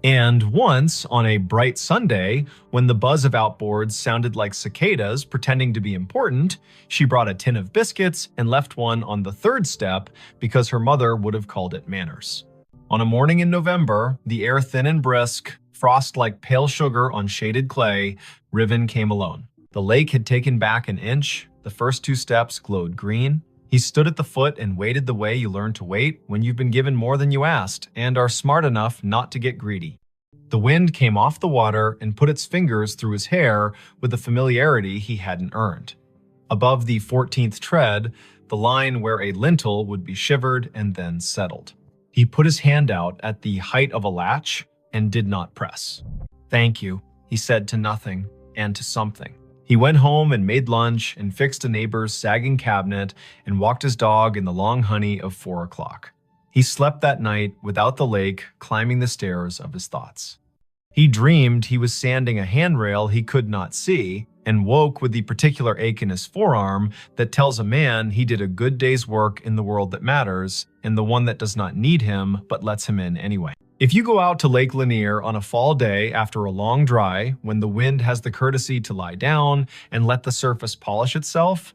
And once, on a bright Sunday, when the buzz of outboards sounded like cicadas pretending to be important, she brought a tin of biscuits and left one on the 3rd step because her mother would have called it manners. On a morning in November, the air thin and brisk, frost like pale sugar on shaded clay, Riven came alone. The lake had taken back an inch, the first 2 steps glowed green. He stood at the foot and waited the way you learn to wait when you've been given more than you asked and are smart enough not to get greedy. The wind came off the water and put its fingers through his hair with a familiarity he hadn't earned. Above the 14th tread, the line where a lintel would be shivered and then settled. He put his hand out at the height of a latch and did not press. "Thank you," he said to nothing and to something. He went home and made lunch and fixed a neighbor's sagging cabinet and walked his dog in the long honey of 4 o'clock. He slept that night without the lake climbing the stairs of his thoughts. He dreamed he was sanding a handrail he could not see and woke with the particular ache in his forearm that tells a man he did a good day's work in the world that matters and the one that does not need him but lets him in anyway. If you go out to Lake Lanier on a fall day after a long dry, when the wind has the courtesy to lie down and let the surface polish itself,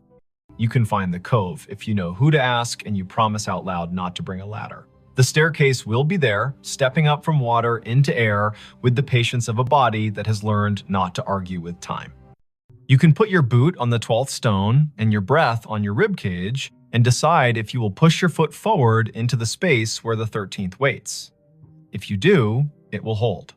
you can find the cove if you know who to ask and you promise out loud not to bring a ladder. The staircase will be there, stepping up from water into air with the patience of a body that has learned not to argue with time. You can put your boot on the 12th stone and your breath on your rib cage and decide if you will push your foot forward into the space where the 13th waits. If you do, it will hold.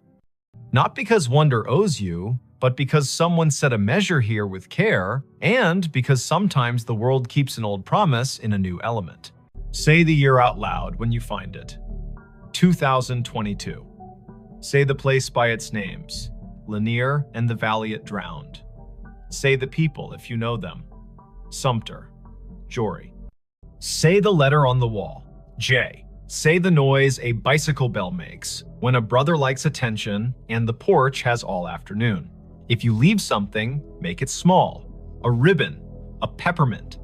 Not because wonder owes you, but because someone set a measure here with care, and because sometimes the world keeps an old promise in a new element. Say the year out loud when you find it. 2022. Say the place by its names, Lanier and the valley it drowned. Say the people if you know them, Sumter, Jory. Say the letter on the wall, J. Say the noise a bicycle bell makes when a brother likes attention and the porch has all afternoon. If you leave something, make it small, a ribbon, a peppermint,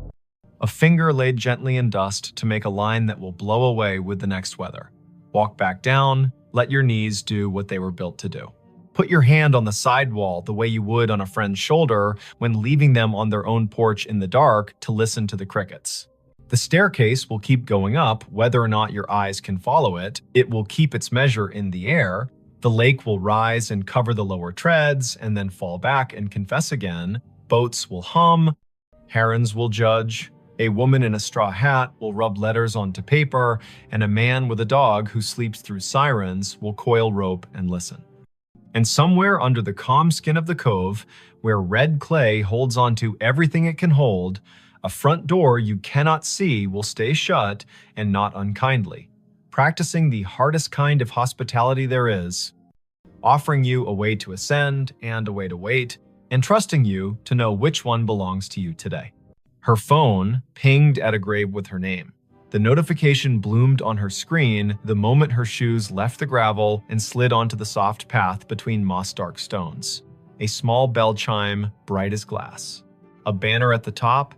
a finger laid gently in dust to make a line that will blow away with the next weather. Walk back down, let your knees do what they were built to do. Put your hand on the sidewall the way you would on a friend's shoulder when leaving them on their own porch in the dark to listen to the crickets. The staircase will keep going up whether or not your eyes can follow it. It will keep its measure in the air. The lake will rise and cover the lower treads and then fall back and confess again. Boats will hum. Herons will judge. A woman in a straw hat will rub letters onto paper, and a man with a dog who sleeps through sirens will coil rope and listen. And somewhere under the calm skin of the cove, where red clay holds onto everything it can hold, a front door you cannot see will stay shut and not unkindly, practicing the hardest kind of hospitality there is, offering you a way to ascend and a way to wait, and trusting you to know which one belongs to you today. Her phone pinged at a grave with her name. The notification bloomed on her screen the moment her shoes left the gravel and slid onto the soft path between moss-dark stones. A small bell chime, bright as glass. A banner at the top.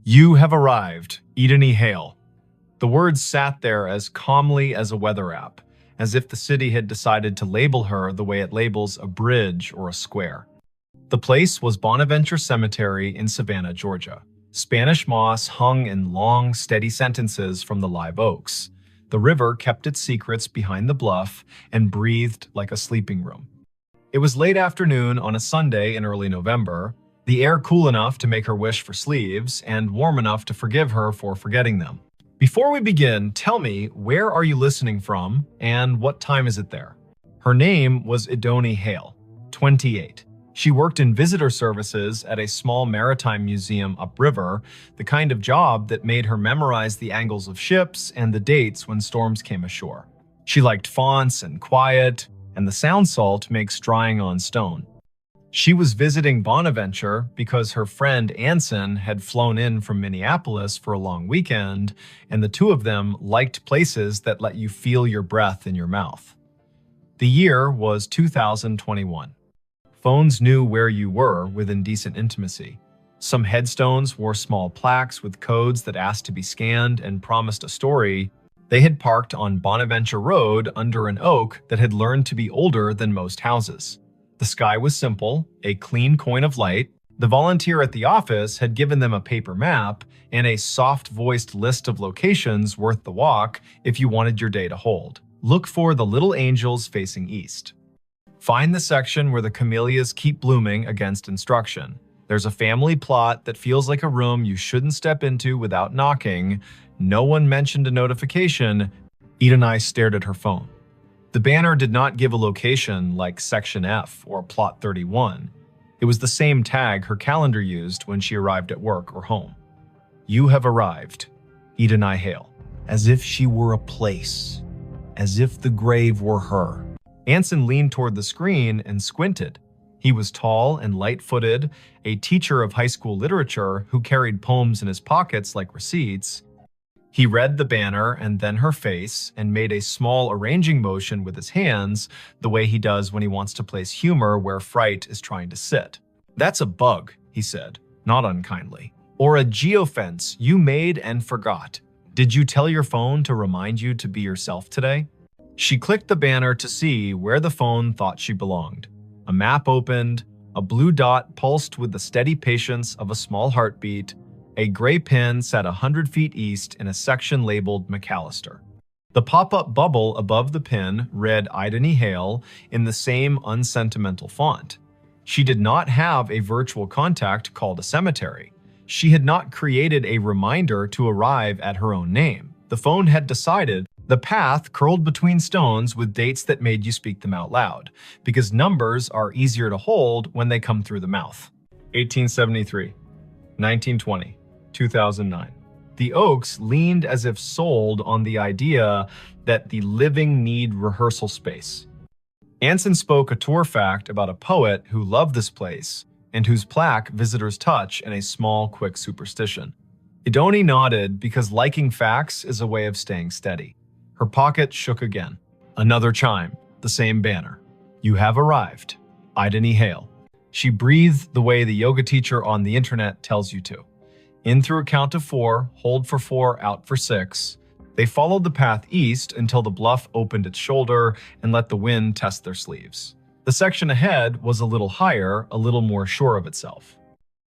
You have arrived, Edeni Hale. The words sat there as calmly as a weather app, as if the city had decided to label her the way it labels a bridge or a square. The place was Bonaventure Cemetery in Savannah, Georgia. Spanish moss hung in long, steady sentences from the live oaks. The river kept its secrets behind the bluff and breathed like a sleeping room. It was late afternoon on a Sunday in early November, the air cool enough to make her wish for sleeves and warm enough to forgive her for forgetting them. Before we begin, tell me, where are you listening from and what time is it there? Her name was Edeni Hale, 28. She worked in visitor services at a small maritime museum upriver, the kind of job that made her memorize the angles of ships and the dates when storms came ashore. She liked fonts and quiet, and the sound salt makes drying on stone. She was visiting Bonaventure because her friend Anson had flown in from Minneapolis for a long weekend, and the two of them liked places that let you feel your breath in your mouth. The year was 2021. Phones knew where you were within decent intimacy. Some headstones wore small plaques with codes that asked to be scanned and promised a story. They had parked on Bonaventure Road under an oak that had learned to be older than most houses. The sky was simple, a clean coin of light. The volunteer at the office had given them a paper map and a soft-voiced list of locations worth the walk if you wanted your day to hold. Look for the little angels facing east. Find the section where the camellias keep blooming against instruction. There's a family plot that feels like a room you shouldn't step into without knocking. No one mentioned a notification. Edeni stared at her phone. The banner did not give a location like Section F or Plot 31. It was the same tag her calendar used when she arrived at work or home. You have arrived, Edeni Hale. As if she were a place. As if the grave were her. Anson leaned toward the screen and squinted. He was tall and light-footed, a teacher of high school literature who carried poems in his pockets like receipts. He read the banner and then her face and made a small arranging motion with his hands, the way he does when he wants to place humor where fright is trying to sit. That's a bug, he said, not unkindly. Or a geofence you made and forgot. Did you tell your phone to remind you to be yourself today? She clicked the banner to see where the phone thought she belonged. A map opened, a blue dot pulsed with the steady patience of a small heartbeat. A gray pin sat 100 feet east in a section labeled McAllister. The pop-up bubble above the pin read Ideni Hale in the same unsentimental font. She did not have a virtual contact called a cemetery. She had not created a reminder to arrive at her own name. The phone had decided the path curled between stones with dates that made you speak them out loud, because numbers are easier to hold when they come through the mouth. 1873, 1920, 2009. The Oaks leaned as if sold on the idea that the living need rehearsal space. Anson spoke a tour fact about a poet who loved this place and whose plaque visitors touch in a small, quick superstition. Idoni nodded because liking facts is a way of staying steady. Her pocket shook again. Another chime, the same banner. You have arrived. Ideni Hale. She breathed the way the yoga teacher on the internet tells you to. In through a count of 4, hold for 4, out for 6. They followed the path east until the bluff opened its shoulder and let the wind test their sleeves. The section ahead was a little higher, a little more sure of itself.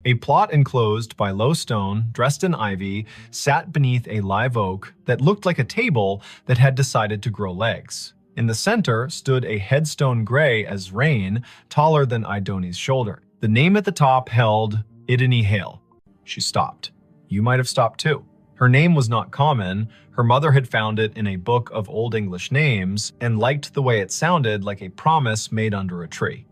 A plot enclosed by low stone, dressed in ivy, sat beneath a live oak that looked like a table that had decided to grow legs. In the center stood a headstone gray as rain, taller than Idoni's shoulder. The name at the top held Ideni Hale. She stopped. You might have stopped too. Her name was not common. Her mother had found it in a book of Old English names and liked the way it sounded like a promise made under a tree.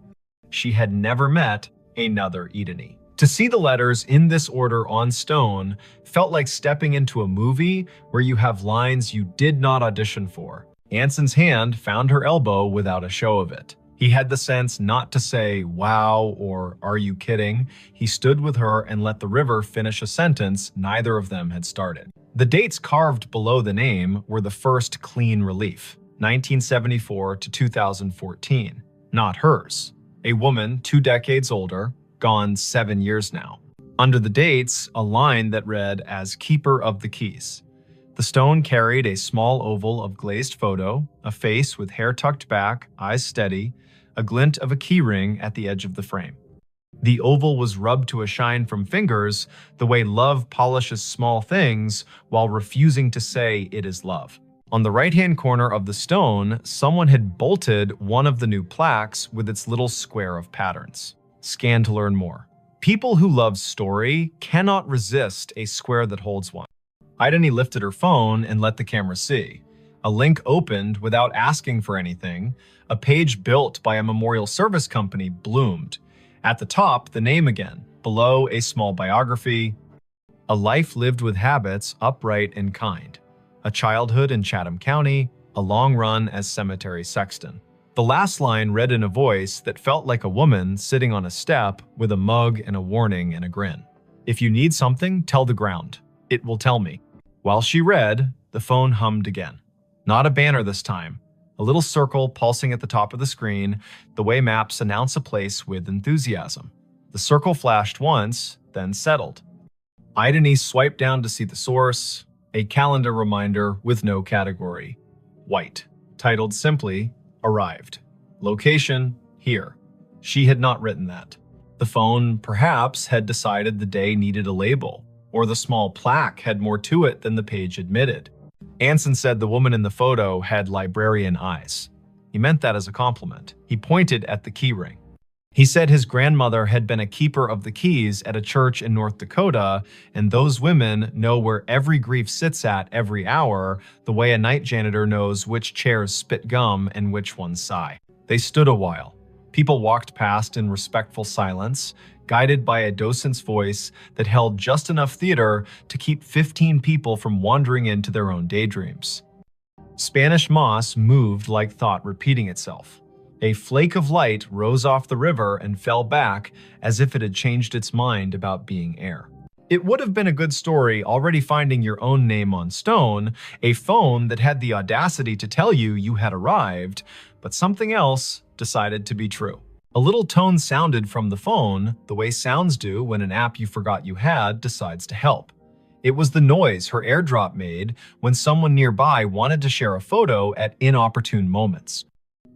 She had never met another Ideni. To see the letters in this order on stone felt like stepping into a movie where you have lines you did not audition for. Anson's hand found her elbow without a show of it. He had the sense not to say, wow, or are you kidding? He stood with her and let the river finish a sentence neither of them had started. The dates carved below the name were the first clean relief, 1974 to 2014, not hers. A woman 2 decades older, gone 7 years now. Under the dates, a line that read as Keeper of the Keys. The stone carried a small oval of glazed photo, a face with hair tucked back, eyes steady, a glint of a keyring at the edge of the frame. The oval was rubbed to a shine from fingers, the way love polishes small things while refusing to say it is love. On the right-hand corner of the stone, someone had bolted one of the new plaques with its little square of patterns. Scan to learn more. People who love story cannot resist a square that holds one. Ideni lifted her phone and let the camera see. A link opened without asking for anything. A page built by a memorial service company bloomed. At the top, the name again. Below, a small biography. A life lived with habits, upright and kind. A childhood in Chatham County. A long run as cemetery sexton. The last line read in a voice that felt like a woman sitting on a step with a mug and a warning and a grin. If you need something, tell the ground. It will tell me. While she read, the phone hummed again. Not a banner this time. A little circle pulsing at the top of the screen, the way maps announce a place with enthusiasm. The circle flashed once, then settled. Ideni swiped down to see the source, a calendar reminder with no category. White, titled simply, Arrived. Location, here. She had not written that. The phone, perhaps, had decided the day needed a label, or the small plaque had more to it than the page admitted. Anson said the woman in the photo had librarian eyes. He meant that as a compliment. He pointed at the keyring. He said his grandmother had been a keeper of the keys at a church in North Dakota, and those women know where every grief sits at every hour, the way a night janitor knows which chairs spit gum and which ones sigh. They stood a while. People walked past in respectful silence, guided by a docent's voice that held just enough theater to keep 15 people from wandering into their own daydreams. Spanish moss moved like thought repeating itself. A flake of light rose off the river and fell back as if it had changed its mind about being air. It would have been a good story already finding your own name on stone, a phone that had the audacity to tell you you had arrived, but something else decided to be true. A little tone sounded from the phone, the way sounds do when an app you forgot you had decides to help. It was the noise her AirDrop made when someone nearby wanted to share a photo at inopportune moments.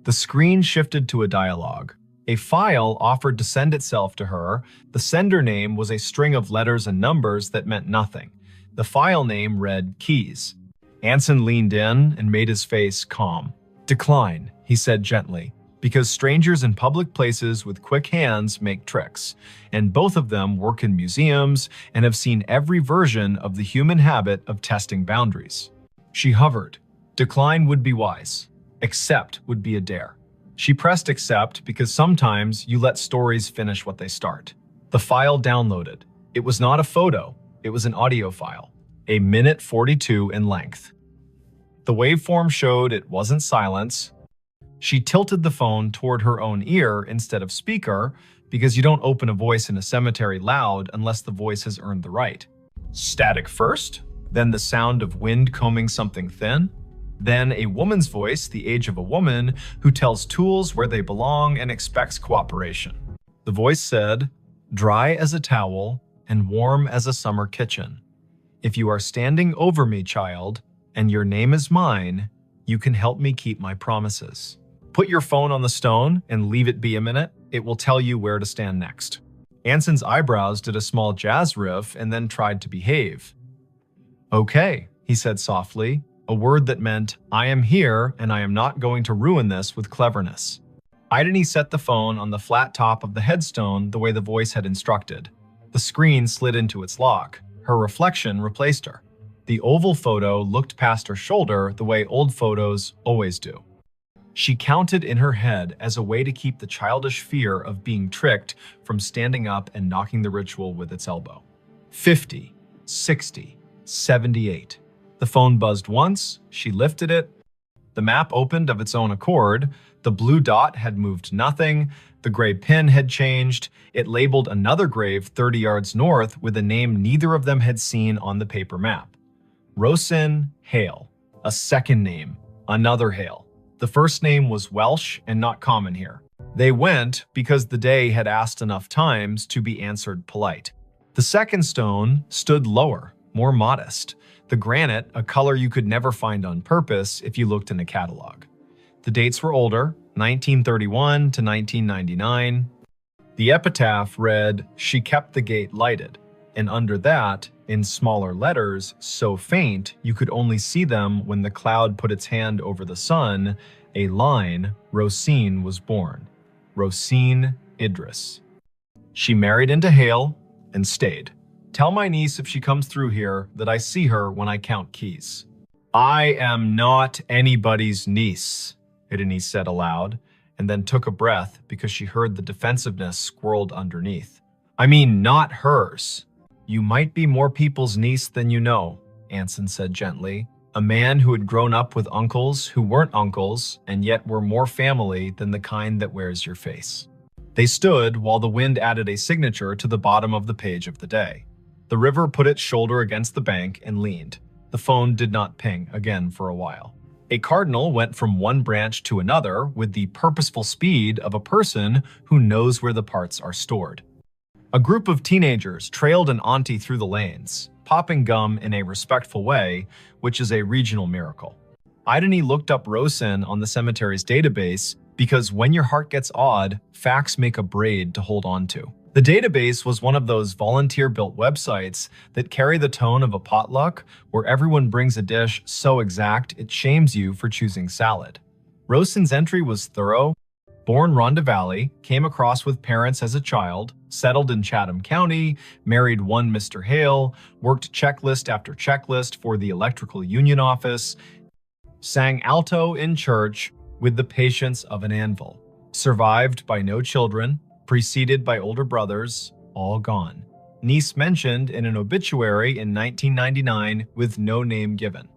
The screen shifted to a dialogue. A file offered to send itself to her. The sender name was a string of letters and numbers that meant nothing. The file name read Keys. Anson leaned in and made his face calm. "Decline," he said gently, "because strangers in public places with quick hands make tricks, and both of them work in museums and have seen every version of the human habit of testing boundaries." She hovered. Decline would be wise. Accept would be a dare. She pressed accept because sometimes you let stories finish what they start. The file downloaded. It was not a photo, it was an audio file, a minute 42 in length. The waveform showed it wasn't silence. She tilted the phone toward her own ear instead of speaker because you don't open a voice in a cemetery loud unless the voice has earned the right. Static first, then the sound of wind combing something thin, then a woman's voice, the age of a woman, who tells tools where they belong and expects cooperation. The voice said, "Dry as a towel and warm as a summer kitchen. If you are standing over me, child, and your name is mine, you can help me keep my promises. Put your phone on the stone and leave it be a minute. It will tell you where to stand next." Anson's eyebrows did a small jazz riff and then tried to behave. "Okay," he said softly, a word that meant, "I am here and I am not going to ruin this with cleverness." Ideni set the phone on the flat top of the headstone the way the voice had instructed. The screen slid into its lock. Her reflection replaced her. The oval photo looked past her shoulder the way old photos always do. She counted in her head as a way to keep the childish fear of being tricked from standing up and knocking the ritual with its elbow. 50, 60, 78. The phone buzzed once, she lifted it. The map opened of its own accord. The blue dot had moved nothing. The gray pin had changed. It labeled another grave 30 yards north with a name neither of them had seen on the paper map. Rosin Hale. A second name. Another Hale. The first name was Welsh and not common here. They went because the day had asked enough times to be answered polite. The second stone stood lower, more modest. The granite, a color you could never find on purpose if you looked in a catalog. The dates were older, 1931 to 1999. The epitaph read, "She kept the gate lighted," and under that, in smaller letters, so faint you could only see them when the cloud put its hand over the sun, a line, Rosine was born. Rosine Idris. She married into Hale and stayed. Tell my niece if she comes through here that I see her when I count keys. I am not anybody's niece, Ideni said aloud, and then took a breath because she heard the defensiveness squirreled underneath. I mean, not hers. You might be more people's niece than you know, Anson said gently, a man who had grown up with uncles who weren't uncles and yet were more family than the kind that wears your face. They stood while the wind added a signature to the bottom of the page of the day. The river put its shoulder against the bank and leaned. The phone did not ping again for a while. A cardinal went from one branch to another with the purposeful speed of a person who knows where the parts are stored. A group of teenagers trailed an auntie through the lanes, popping gum in a respectful way, which is a regional miracle. Ideni looked up Rosin on the cemetery's database because when your heart gets odd, facts make a braid to hold on to. The database was one of those volunteer-built websites that carry the tone of a potluck where everyone brings a dish so exact it shames you for choosing salad. Rosin's entry was thorough. Born Rhonda Valley, came across with parents as a child, settled in Chatham County, married one Mr. Hale, worked checklist after checklist for the electrical union office, sang alto in church with the patience of an anvil, survived by no children, preceded by older brothers, all gone. Niece mentioned in an obituary in 1999 with no name given.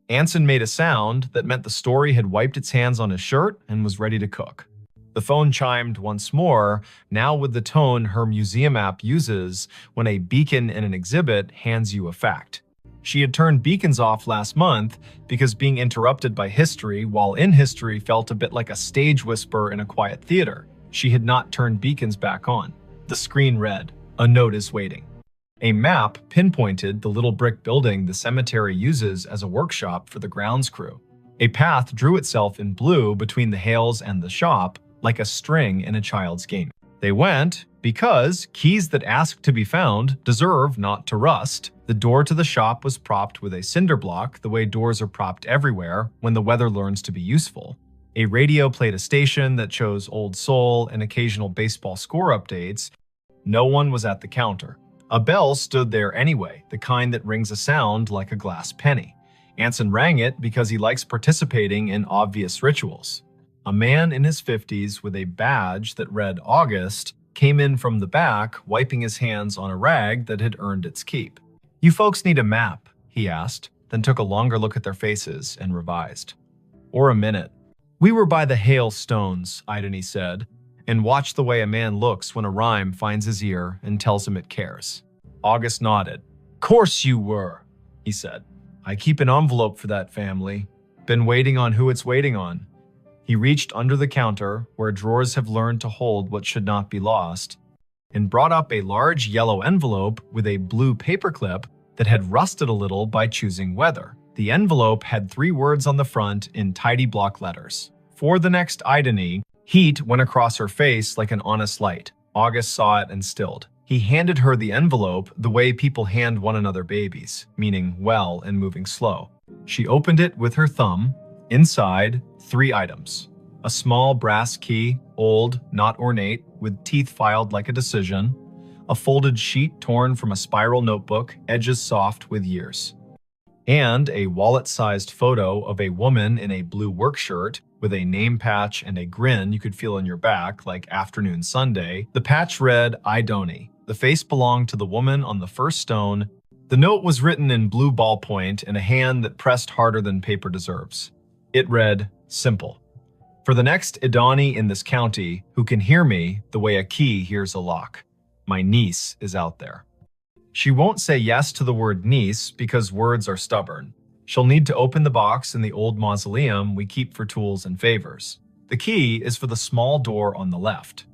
Anson made a sound that meant the story had wiped its hands on his shirt and was ready to cook. The phone chimed once more, now with the tone her museum app uses when a beacon in an exhibit hands you a fact. She had turned beacons off last month because being interrupted by history while in history felt a bit like a stage whisper in a quiet theater. She had not turned beacons back on. The screen read, "A note is waiting." A map pinpointed the little brick building the cemetery uses as a workshop for the grounds crew. A path drew itself in blue between the Hales and the shop, like a string in a child's game. They went because keys that ask to be found deserve not to rust, The door to the shop was propped with a cinder block, the way doors are propped everywhere when the weather learns to be useful. A radio played a station that chose old soul and occasional baseball score updates. No one was at the counter. A bell stood there anyway, the kind that rings a sound like a glass penny. Anson rang it because he likes participating in obvious rituals. A man in his 50s with a badge that read August came in from the back, wiping his hands on a rag that had earned its keep. "You folks need a map?" he asked, then took a longer look at their faces and revised. "Or a minute." "We were by the hailstones," Idony said, and watched the way a man looks when a rhyme finds his ear and tells him it cares. August nodded. "Course you were," he said. "I keep an envelope for that family. Been waiting on who it's waiting on." He reached under the counter, where drawers have learned to hold what should not be lost, and brought up a large yellow envelope with a blue paperclip that had rusted a little by choosing weather. The envelope had 3 words on the front in tidy block letters. For the next Idony, heat went across her face like an honest light. August saw it and stilled. He handed her the envelope the way people hand one another babies, meaning well and moving slow. She opened it with her thumb. Inside, 3 items. A small brass key, old, not ornate, with teeth filed like a decision. A folded sheet torn from a spiral notebook, edges soft with years. And a wallet-sized photo of a woman in a blue work shirt with a name patch and a grin you could feel on your back like afternoon Sunday. The patch read, "Idony." The face belonged to the woman on the first stone. The note was written in blue ballpoint in a hand that pressed harder than paper deserves. It read, "Simple. For the next Idony in this county who can hear me the way a key hears a lock. My niece is out there." She won't say yes to the word niece because words are stubborn. She'll need to open the box in the old mausoleum we keep for tools and favors. The key is for the small door on the left.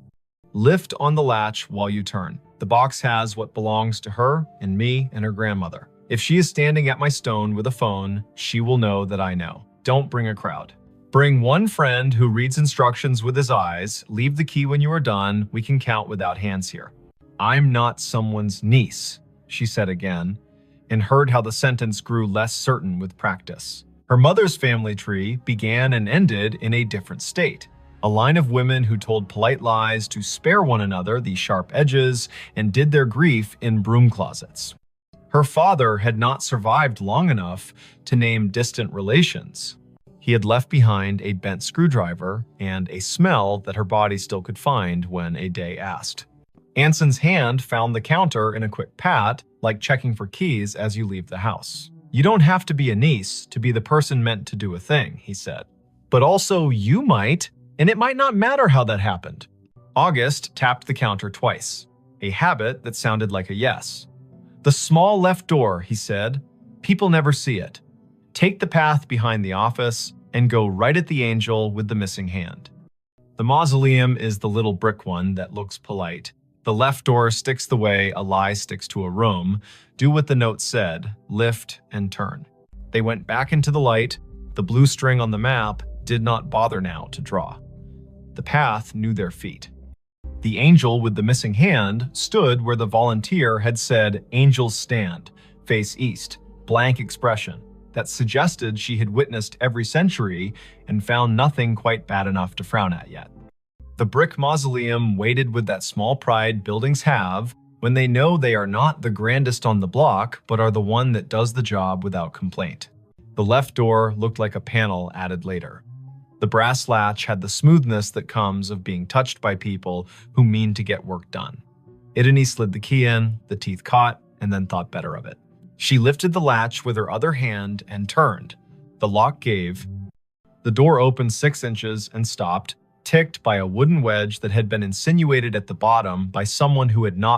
Lift on the latch while you turn. The box has what belongs to her and me and her grandmother. If she is standing at my stone with a phone, she will know that I know. Don't bring a crowd. Bring one friend who reads instructions with his eyes. Leave the key when you are done. We can count without hands here. "I'm not someone's niece," she said again, and heard how the sentence grew less certain with practice. Her mother's family tree began and ended in a different state. A line of women who told polite lies to spare one another the sharp edges and did their grief in broom closets. Her father had not survived long enough to name distant relations. He had left behind a bent screwdriver and a smell that her body still could find when a day asked. Anson's hand found the counter in a quick pat, like checking for keys as you leave the house. "You don't have to be a niece to be the person meant to do a thing," he said. "But also you might, and it might not matter how that happened." August tapped the counter twice, a habit that sounded like a yes. "The small left door," he said. "People never see it. Take the path behind the office and go right at the angel with the missing hand." The mausoleum is the little brick one that looks polite. The left door sticks the way a lie sticks to a room. Do what the note said, lift and turn. They went back into the light. The blue string on the map did not bother now to draw. The path knew their feet. The angel with the missing hand stood where the volunteer had said, "Angels stand, face east," blank expression that suggested she had witnessed every century and found nothing quite bad enough to frown at yet. The brick mausoleum waited with that small pride buildings have when they know they are not the grandest on the block, but are the one that does the job without complaint. The left door looked like a panel added later. The brass latch had the smoothness that comes of being touched by people who mean to get work done. Idony slid the key in, the teeth caught, and then thought better of it. She lifted the latch with her other hand and turned. The lock gave. The door opened 6 inches and stopped, ticked by a wooden wedge that had been insinuated at the bottom by someone who had not